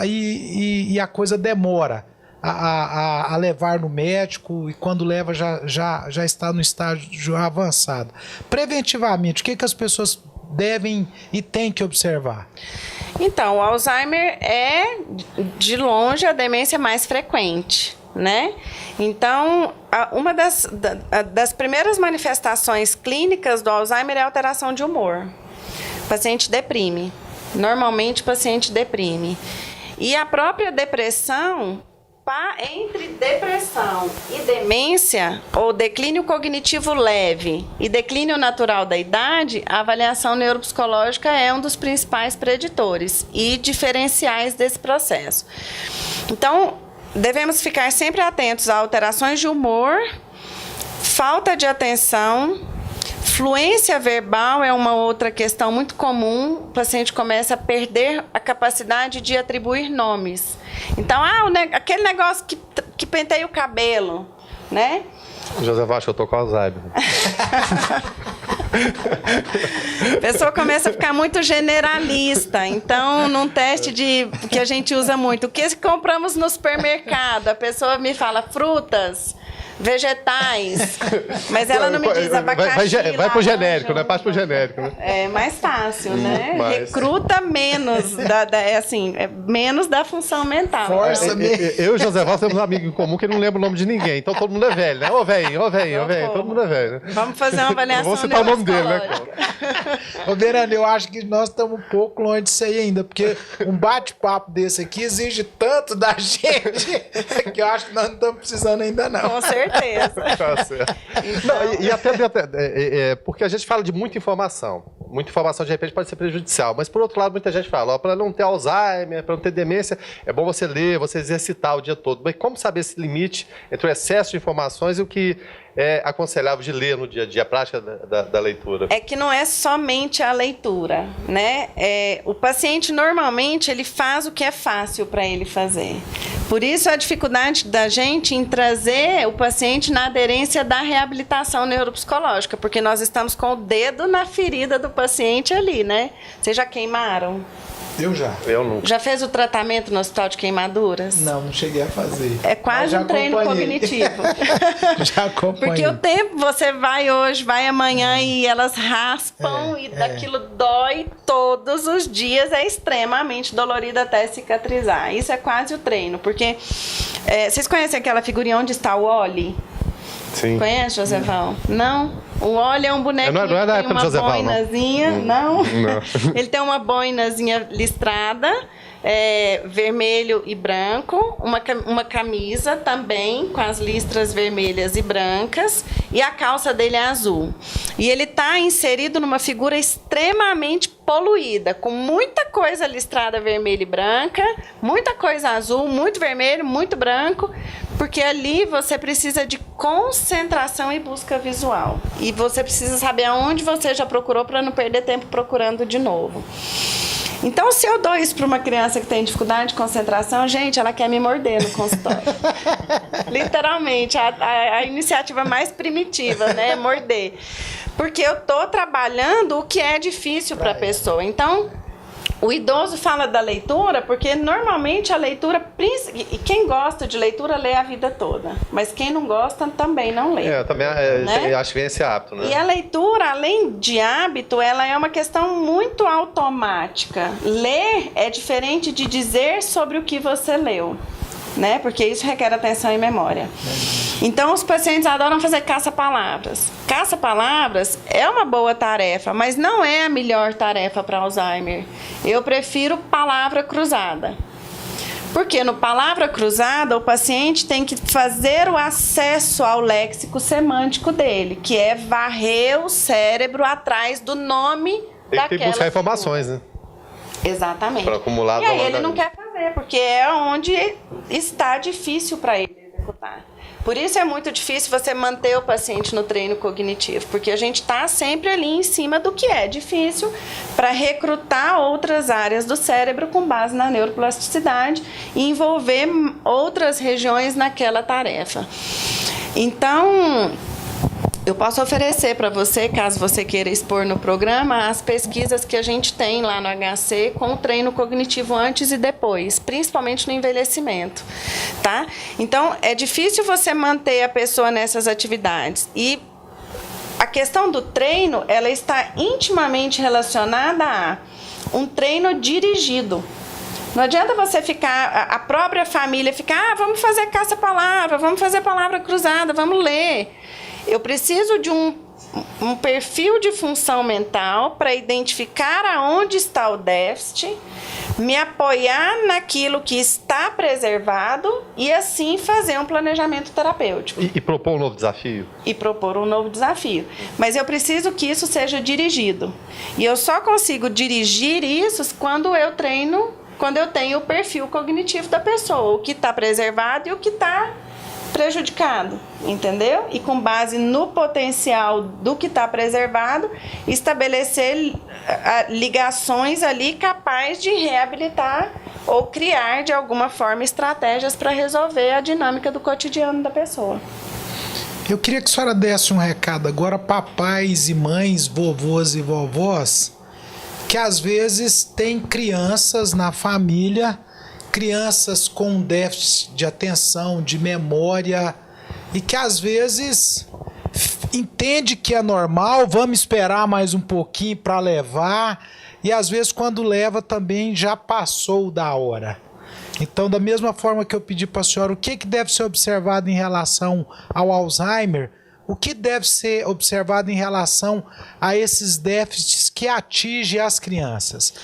Speaker 2: e a coisa demora a levar no médico, e quando leva já está no estágio avançado. Preventivamente, o que as pessoas devem e têm que observar?
Speaker 4: Então, o Alzheimer é, de longe, a demência mais frequente, né? Então, uma das primeiras manifestações clínicas do Alzheimer é a alteração de humor. O paciente deprime. Normalmente, o paciente deprime. E a própria depressão Entre depressão e demência, ou declínio cognitivo leve e declínio natural da idade, a avaliação neuropsicológica é um dos principais preditores e diferenciais desse processo. Então, devemos ficar sempre atentos a alterações de humor, falta de atenção. Fluência verbal é uma outra questão muito comum. O paciente começa a perder a capacidade de atribuir nomes. Então, aquele negócio que penteia o cabelo, né?
Speaker 3: José, acho que eu tô com Alzheimer.
Speaker 4: A pessoa começa a ficar muito generalista. Então, num teste que a gente usa muito, o que compramos no supermercado? A pessoa me fala frutas, vegetais, mas ela não me diz abacaxi.
Speaker 3: Vai pro genérico, né? Passa pro genérico, né?
Speaker 4: É mais fácil, né? Recruta menos, menos da função mental.
Speaker 2: Força mesmo.
Speaker 3: Eu e o José Valdo temos um amigo em comum que não lembra o nome de ninguém, então todo mundo é velho, né? Ô, velho, todo mundo é velho, né?
Speaker 4: Vamos fazer uma avaliação.
Speaker 3: Vou citar o nome dele, né?
Speaker 2: Ô, Verano, eu acho que nós estamos um pouco longe disso aí ainda, porque um bate-papo desse aqui exige tanto da gente que eu acho que nós não estamos precisando ainda, não.
Speaker 4: Com certeza.
Speaker 3: Tá certo. Não, e até porque a gente fala de muita informação. Muita informação, de repente, pode ser prejudicial. Mas, por outro lado, muita gente fala, para não ter Alzheimer, para não ter demência, é bom você ler, você exercitar o dia todo. Mas como saber esse limite entre o excesso de informações e o que é aconselhável de ler no dia a dia, a prática da leitura?
Speaker 4: É que não é somente a leitura, né? O paciente, normalmente, ele faz o que é fácil para ele fazer. Por isso, a dificuldade da gente em trazer o paciente na aderência da reabilitação neuropsicológica, porque nós estamos com o dedo na ferida do paciente ali, né? Vocês já queimaram?
Speaker 2: Eu já.
Speaker 3: Eu nunca.
Speaker 4: Já fez o tratamento no hospital de queimaduras?
Speaker 2: Não cheguei a fazer.
Speaker 4: É quase um treino cognitivo.
Speaker 2: Já acompanhei.
Speaker 4: Porque o tempo, você vai hoje, vai amanhã e elas raspam e daquilo dói todos os dias, é extremamente dolorido até cicatrizar. Isso é quase o treino, porque vocês conhecem aquela figurinha onde está o Oli?
Speaker 3: Sim.
Speaker 4: Conhece, Josefão? Não? O Oli é um bonequinho
Speaker 3: não é da
Speaker 4: que tem uma
Speaker 3: Josefão,
Speaker 4: boinazinha. Não? Ele tem uma boinazinha listrada, vermelho e branco, uma camisa também com as listras vermelhas e brancas, e a calça dele é azul. E ele está inserido numa figura extremamente poluída, com muita coisa listrada vermelha e branca, muita coisa azul, muito vermelho, muito branco, porque ali você precisa de concentração e busca visual. E você precisa saber aonde você já procurou para não perder tempo procurando de novo. Então, se eu dou isso para uma criança que tem dificuldade de concentração, gente, ela quer me morder no consultório. Literalmente, a iniciativa mais primitiva, né? É morder. Porque eu estou trabalhando o que é difícil para a pessoa. Então, o idoso fala da leitura porque, normalmente, a leitura... E quem gosta de leitura, lê a vida toda. Mas quem não gosta, também não lê.
Speaker 3: Eu também acho que vem esse hábito, né?
Speaker 4: E a leitura, além de hábito, ela é uma questão muito automática. Ler é diferente de dizer sobre o que você leu, né? Porque isso requer atenção e memória. Então, os pacientes adoram fazer caça-palavras. Caça-palavras é uma boa tarefa, mas não é a melhor tarefa para Alzheimer. Eu prefiro palavra cruzada. Porque no palavra cruzada, o paciente tem que fazer o acesso ao léxico semântico dele, que é varrer o cérebro atrás do nome daquela
Speaker 3: Tem que buscar informações, né?
Speaker 4: Exatamente.
Speaker 3: Para acumular.
Speaker 4: E aí ele não quer fazer, porque é onde está difícil para ele executar. Por isso é muito difícil você manter o paciente no treino cognitivo, porque a gente está sempre ali em cima do que é difícil para recrutar outras áreas do cérebro com base na neuroplasticidade e envolver outras regiões naquela tarefa. Então, eu posso oferecer para você, caso você queira expor no programa, as pesquisas que a gente tem lá no HC com o treino cognitivo antes e depois, principalmente no envelhecimento, tá? Então, é difícil você manter a pessoa nessas atividades. E a questão do treino, ela está intimamente relacionada a um treino dirigido. Não adianta você ficar, a própria família ficar, vamos fazer caça-palavra, vamos fazer palavra cruzada, vamos ler. Eu preciso de um um perfil de função mental para identificar aonde está o déficit, me apoiar naquilo que está preservado e assim fazer um planejamento terapêutico.
Speaker 3: E propor um novo desafio?
Speaker 4: E propor um novo desafio. Mas eu preciso que isso seja dirigido. E eu só consigo dirigir isso quando eu treino, quando eu tenho o perfil cognitivo da pessoa, o que está preservado e o que está prejudicado, entendeu? E com base no potencial do que está preservado, estabelecer ligações ali capazes de reabilitar ou criar de alguma forma estratégias para resolver a dinâmica do cotidiano da pessoa.
Speaker 2: Eu queria que a senhora desse um recado agora, papais e mães, vovôs e vovós, que às vezes tem crianças na família, crianças com déficit de atenção, de memória, e que às vezes entende que é normal, vamos esperar mais um pouquinho para levar, e às vezes quando leva também já passou da hora. Então, da mesma forma que eu pedi para a senhora o que deve ser observado em relação ao Alzheimer, o que deve ser observado em relação a esses déficits que atingem as crianças?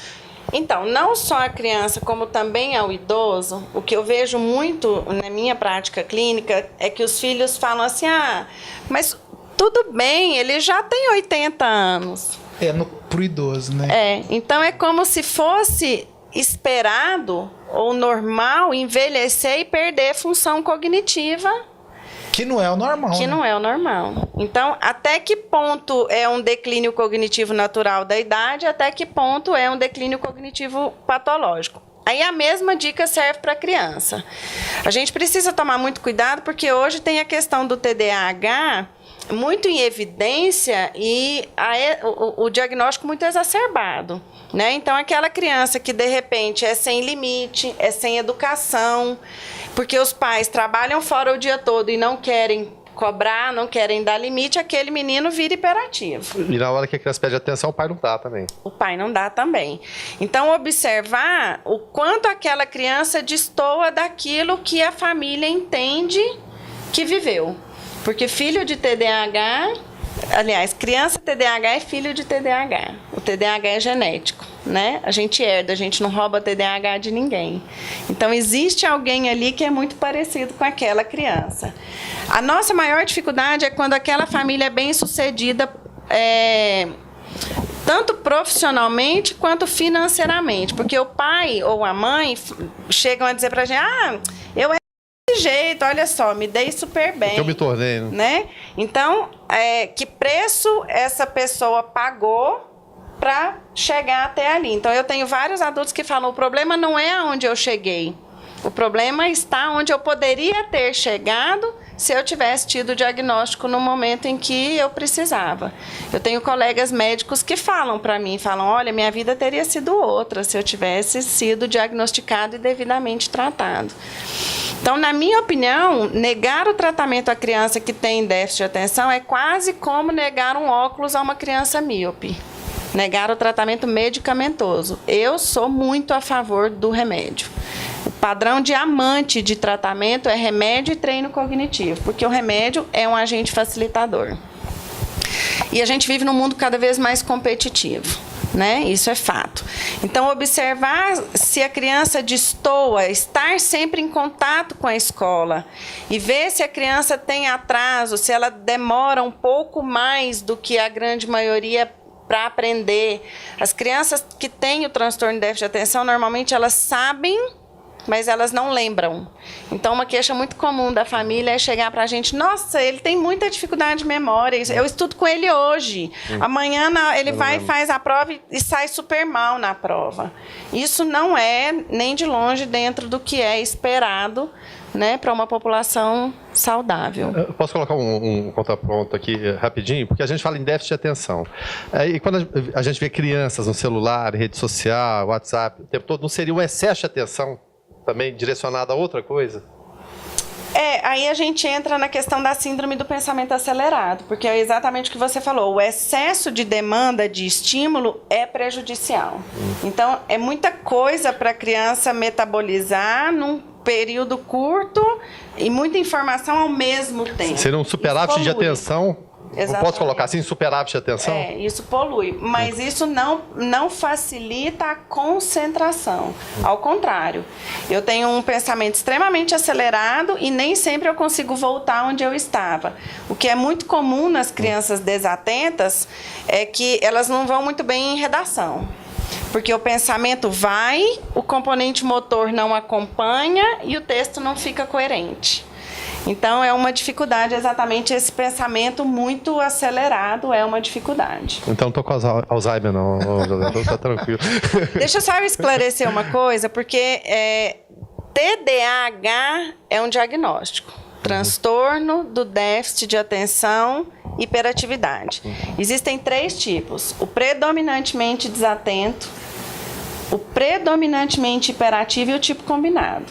Speaker 4: Então, não só a criança, como também ao idoso, o que eu vejo muito na minha prática clínica é que os filhos falam assim, mas tudo bem, ele já tem 80 anos.
Speaker 2: Pro idoso, né?
Speaker 4: Então é como se fosse esperado ou normal envelhecer e perder função cognitiva.
Speaker 2: Que não é o normal.
Speaker 4: Que não é o normal. Então, até que ponto é um declínio cognitivo natural da idade, até que ponto é um declínio cognitivo patológico. Aí a mesma dica serve para a criança. A gente precisa tomar muito cuidado, porque hoje tem a questão do TDAH muito em evidência e o diagnóstico muito exacerbado, né? Então, aquela criança que, de repente, é sem limite, é sem educação, porque os pais trabalham fora o dia todo e não querem cobrar, não querem dar limite, aquele menino vira hiperativo.
Speaker 3: E na hora que a criança pede atenção, o pai não dá também.
Speaker 4: O pai não dá também. Então, observar o quanto aquela criança destoa daquilo que a família entende que viveu. Porque filho de TDAH, aliás, criança TDAH é filho de TDAH. O TDAH é genético, né? A gente herda, a gente não rouba TDAH de ninguém. Então, existe alguém ali que é muito parecido com aquela criança. A nossa maior dificuldade é quando aquela família é bem-sucedida, tanto profissionalmente quanto financeiramente. Porque o pai ou a mãe chegam a dizer pra gente, eu desse jeito, olha só, me dei super bem.
Speaker 3: Que eu me tornei,
Speaker 4: né? Então, que preço essa pessoa pagou para chegar até ali? Então, eu tenho vários adultos que falam, o problema não é aonde eu cheguei. O problema está onde eu poderia ter chegado se eu tivesse tido o diagnóstico no momento em que eu precisava. Eu tenho colegas médicos que falam para mim, olha, minha vida teria sido outra se eu tivesse sido diagnosticado e devidamente tratado. Então, na minha opinião, negar o tratamento à criança que tem déficit de atenção é quase como negar um óculos a uma criança míope. Negar o tratamento medicamentoso. Eu sou muito a favor do remédio. O padrão diamante de tratamento é remédio e treino cognitivo, porque o remédio é um agente facilitador. E a gente vive num mundo cada vez mais competitivo, né? Isso é fato. Então, observar se a criança destoa, estar sempre em contato com a escola e ver se a criança tem atraso, se ela demora um pouco mais do que a grande maioria para aprender. As crianças que têm o transtorno de déficit de atenção, normalmente elas sabem, mas elas não lembram. Então, uma queixa muito comum da família é chegar para a gente, nossa, ele tem muita dificuldade de memória, eu estudo com ele hoje, amanhã ele vai e faz a prova e sai super mal na prova. Isso não é nem de longe dentro do que é esperado, né, para uma população saudável.
Speaker 3: Eu posso colocar um contraponto aqui rapidinho? Porque a gente fala em déficit de atenção. E quando a gente vê crianças no celular, rede social, WhatsApp, o tempo todo, não seria um excesso de atenção também direcionado a outra coisa?
Speaker 4: Aí a gente entra na questão da síndrome do pensamento acelerado, porque é exatamente o que você falou, o excesso de demanda de estímulo é prejudicial. Então, é muita coisa para a criança metabolizar num período curto e muita informação ao mesmo tempo.
Speaker 3: Seria um superávit de atenção Posso colocar assim, superávit de atenção?
Speaker 4: Isso polui, mas isso não facilita a concentração. Ao contrário, eu tenho um pensamento extremamente acelerado e nem sempre eu consigo voltar onde eu estava. O que é muito comum nas crianças desatentas é que elas não vão muito bem em redação. Porque o pensamento vai, o componente motor não acompanha e o texto não fica coerente. Então, é uma dificuldade, exatamente esse pensamento muito acelerado é uma dificuldade.
Speaker 3: Então, não estou com Alzheimer, não, tá tranquilo.
Speaker 4: Deixa eu só esclarecer uma coisa, porque TDAH é um diagnóstico. Transtorno do déficit de atenção, hiperatividade. Existem 3 tipos. O predominantemente desatento, o predominantemente hiperativo e o tipo combinado.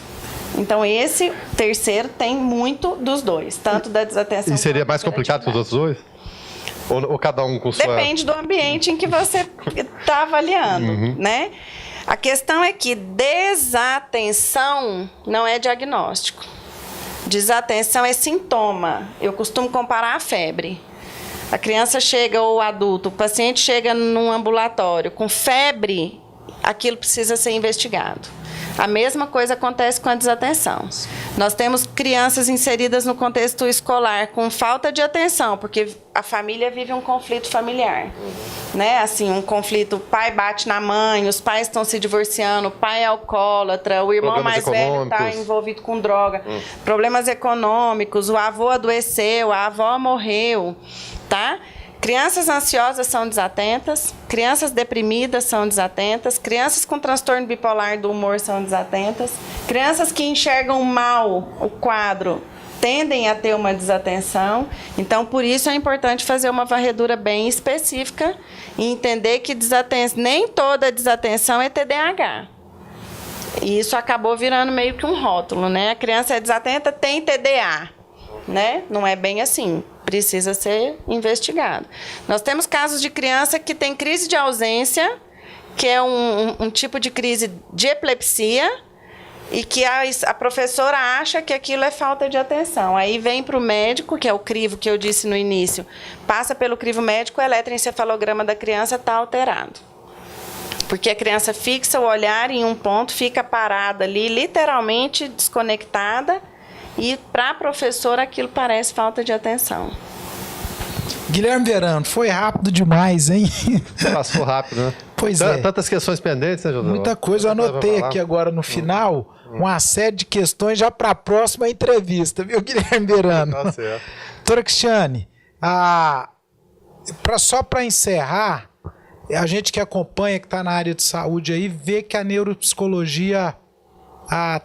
Speaker 4: Então, esse terceiro tem muito dos dois, tanto da desatenção.
Speaker 3: E seria mais complicado que os outros dois? Ou cada um com sua...
Speaker 4: Depende do ambiente em que você está avaliando, né? A questão é que desatenção não é diagnóstico. Desatenção é sintoma. Eu costumo comparar a febre. A criança chega, ou o adulto, o paciente chega num ambulatório com febre, aquilo precisa ser investigado. A mesma coisa acontece com a desatenção. Nós temos crianças inseridas no contexto escolar com falta de atenção, porque a família vive um conflito familiar. Né? Assim, um conflito, o pai bate na mãe, os pais estão se divorciando, o pai é alcoólatra, o irmão mais velho está envolvido com droga. Problemas econômicos, o avô adoeceu, a avó morreu, tá? Crianças ansiosas são desatentas, crianças deprimidas são desatentas, crianças com transtorno bipolar do humor são desatentas, crianças que enxergam mal o quadro tendem a ter uma desatenção. Então, por isso é importante fazer uma varredura bem específica e entender que nem toda desatenção é TDAH. E isso acabou virando meio que um rótulo, né? A criança é desatenta, tem TDA, né? Não é bem assim. Precisa ser investigado. Nós temos casos de criança que tem crise de ausência, que é um tipo de crise de epilepsia, e que a professora acha que aquilo é falta de atenção. Aí vem para o médico, que é o crivo que eu disse no início, passa pelo crivo médico, o eletroencefalograma da criança está alterado. Porque a criança fixa o olhar em um ponto, fica parada ali, literalmente desconectada, e para a professora aquilo parece falta de atenção.
Speaker 2: Guilherme Verano, foi rápido demais, hein?
Speaker 3: Passou rápido, né?
Speaker 2: Pois é.
Speaker 3: Tantas questões pendentes, né, José?
Speaker 2: Muita coisa. Eu anotei aqui agora no final uma série de questões já para a próxima entrevista, viu, Guilherme Verano?
Speaker 3: Tá certo.
Speaker 2: Doutora Cristiane, só para encerrar, a gente que acompanha, que está na área de saúde aí, vê que a neuropsicologia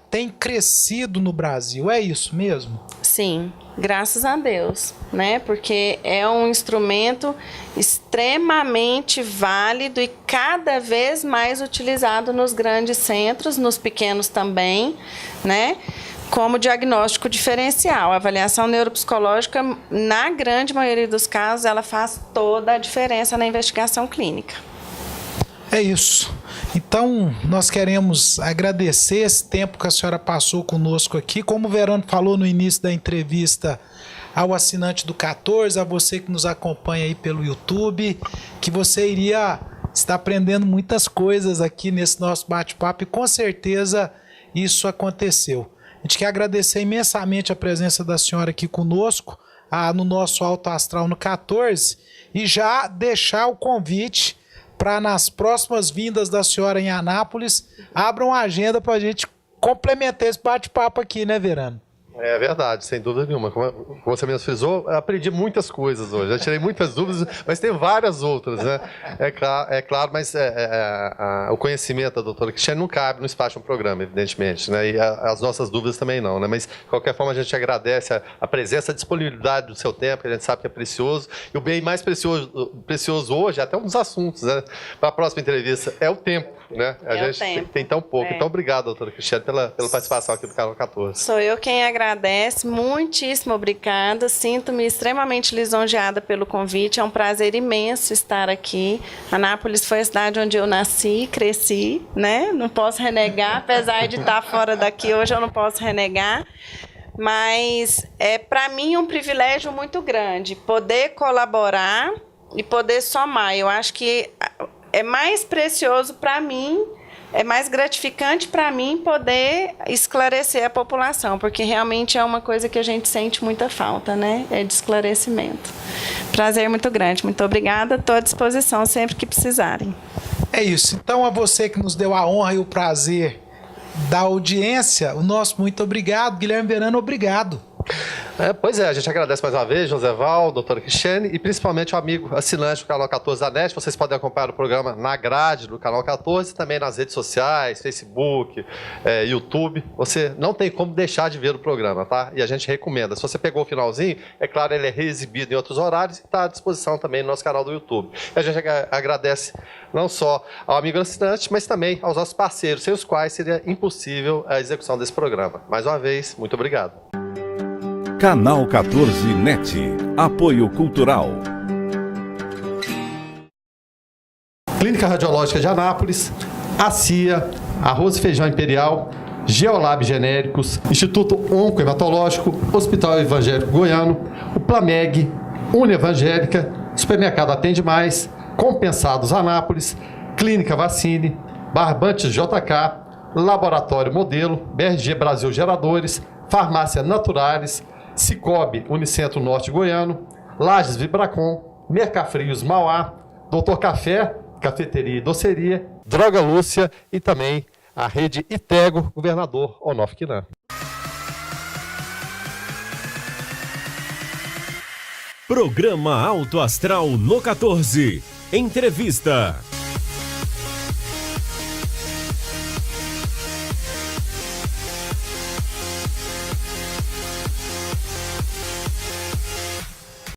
Speaker 2: tem crescido no Brasil. É isso mesmo?
Speaker 4: Sim, graças a Deus, né? Porque é um instrumento extremamente válido e cada vez mais utilizado nos grandes centros, nos pequenos também, né? Como diagnóstico diferencial. A avaliação neuropsicológica, na grande maioria dos casos, ela faz toda a diferença na investigação clínica.
Speaker 2: É isso. Então, nós queremos agradecer esse tempo que a senhora passou conosco aqui. Como o Verano falou no início da entrevista, ao assinante do 14, a você que nos acompanha aí pelo YouTube, que você iria estar aprendendo muitas coisas aqui nesse nosso bate-papo e com certeza isso aconteceu. A gente quer agradecer imensamente a presença da senhora aqui conosco, no nosso Alto Astral no 14, e já deixar o convite para nas próximas vindas da senhora em Anápolis, abram a agenda para a gente complementar esse bate-papo aqui, né, Verano?
Speaker 3: É verdade, sem dúvida nenhuma. Como você mesmo frisou, aprendi muitas coisas hoje. Já tirei muitas dúvidas, mas tem várias outras, né? É claro, mas o conhecimento da doutora Cristiane não cabe no espaço de um programa, evidentemente, né? E as nossas dúvidas também não, né? Mas, de qualquer forma, a gente agradece a presença, a disponibilidade do seu tempo, que a gente sabe que é precioso. E o bem mais precioso hoje, até um dos assuntos, né? Para a próxima entrevista, é o tempo, né? A gente tem tão pouco. Então, obrigado, doutora Cristiane, pela participação aqui do Canal 14.
Speaker 4: Sou eu quem agradece, muitíssimo obrigada, sinto-me extremamente lisonjeada pelo convite, é um prazer imenso estar aqui. Anápolis foi a cidade onde eu nasci, cresci, né? Não posso renegar, apesar de estar fora daqui hoje, eu não posso renegar. Mas é para mim um privilégio muito grande poder colaborar e poder somar. Eu acho que é mais precioso para mim, é mais gratificante para mim poder esclarecer a população, porque realmente é uma coisa que a gente sente muita falta, né? É de esclarecimento. Prazer muito grande. Muito obrigada. Estou à disposição sempre que precisarem.
Speaker 2: É isso. Então, a você que nos deu a honra e o prazer da audiência, o nosso muito obrigado. Guilherme Verano, obrigado.
Speaker 3: Pois é, a gente agradece mais uma vez, Joséval, doutora Cristiane, e principalmente o amigo assinante do canal 14 da NET. Vocês podem acompanhar o programa na grade do canal 14, também nas redes sociais, Facebook, YouTube. Você não tem como deixar de ver o programa, tá? E a gente recomenda. Se você pegou o finalzinho, é claro, ele é reexibido em outros horários e está à disposição também no nosso canal do YouTube. E a gente agradece não só ao amigo assinante, mas também aos nossos parceiros, sem os quais seria impossível a execução desse programa. Mais uma vez, muito obrigado.
Speaker 1: Canal 14 NET. Apoio Cultural.
Speaker 3: Clínica Radiológica de Anápolis, a CIA, Arroz e Feijão Imperial, Geolab Genéricos, Instituto Oncohematológico, Hospital Evangélico Goiano, o Plameg, Unievangélica, Supermercado Atende Mais, Compensados Anápolis, Clínica Vacine, Barbantes JK, Laboratório Modelo, BRG Brasil Geradores, Farmácia Naturares, Cicobi Unicentro Norte Goiano, Lages Vibracom, Mercafrios Mauá, Doutor Café, Cafeteria e Doceria, Droga Lúcia e também a rede Itego, Governador Onofre Quinan.
Speaker 1: Programa Alto Astral no 14. Entrevista.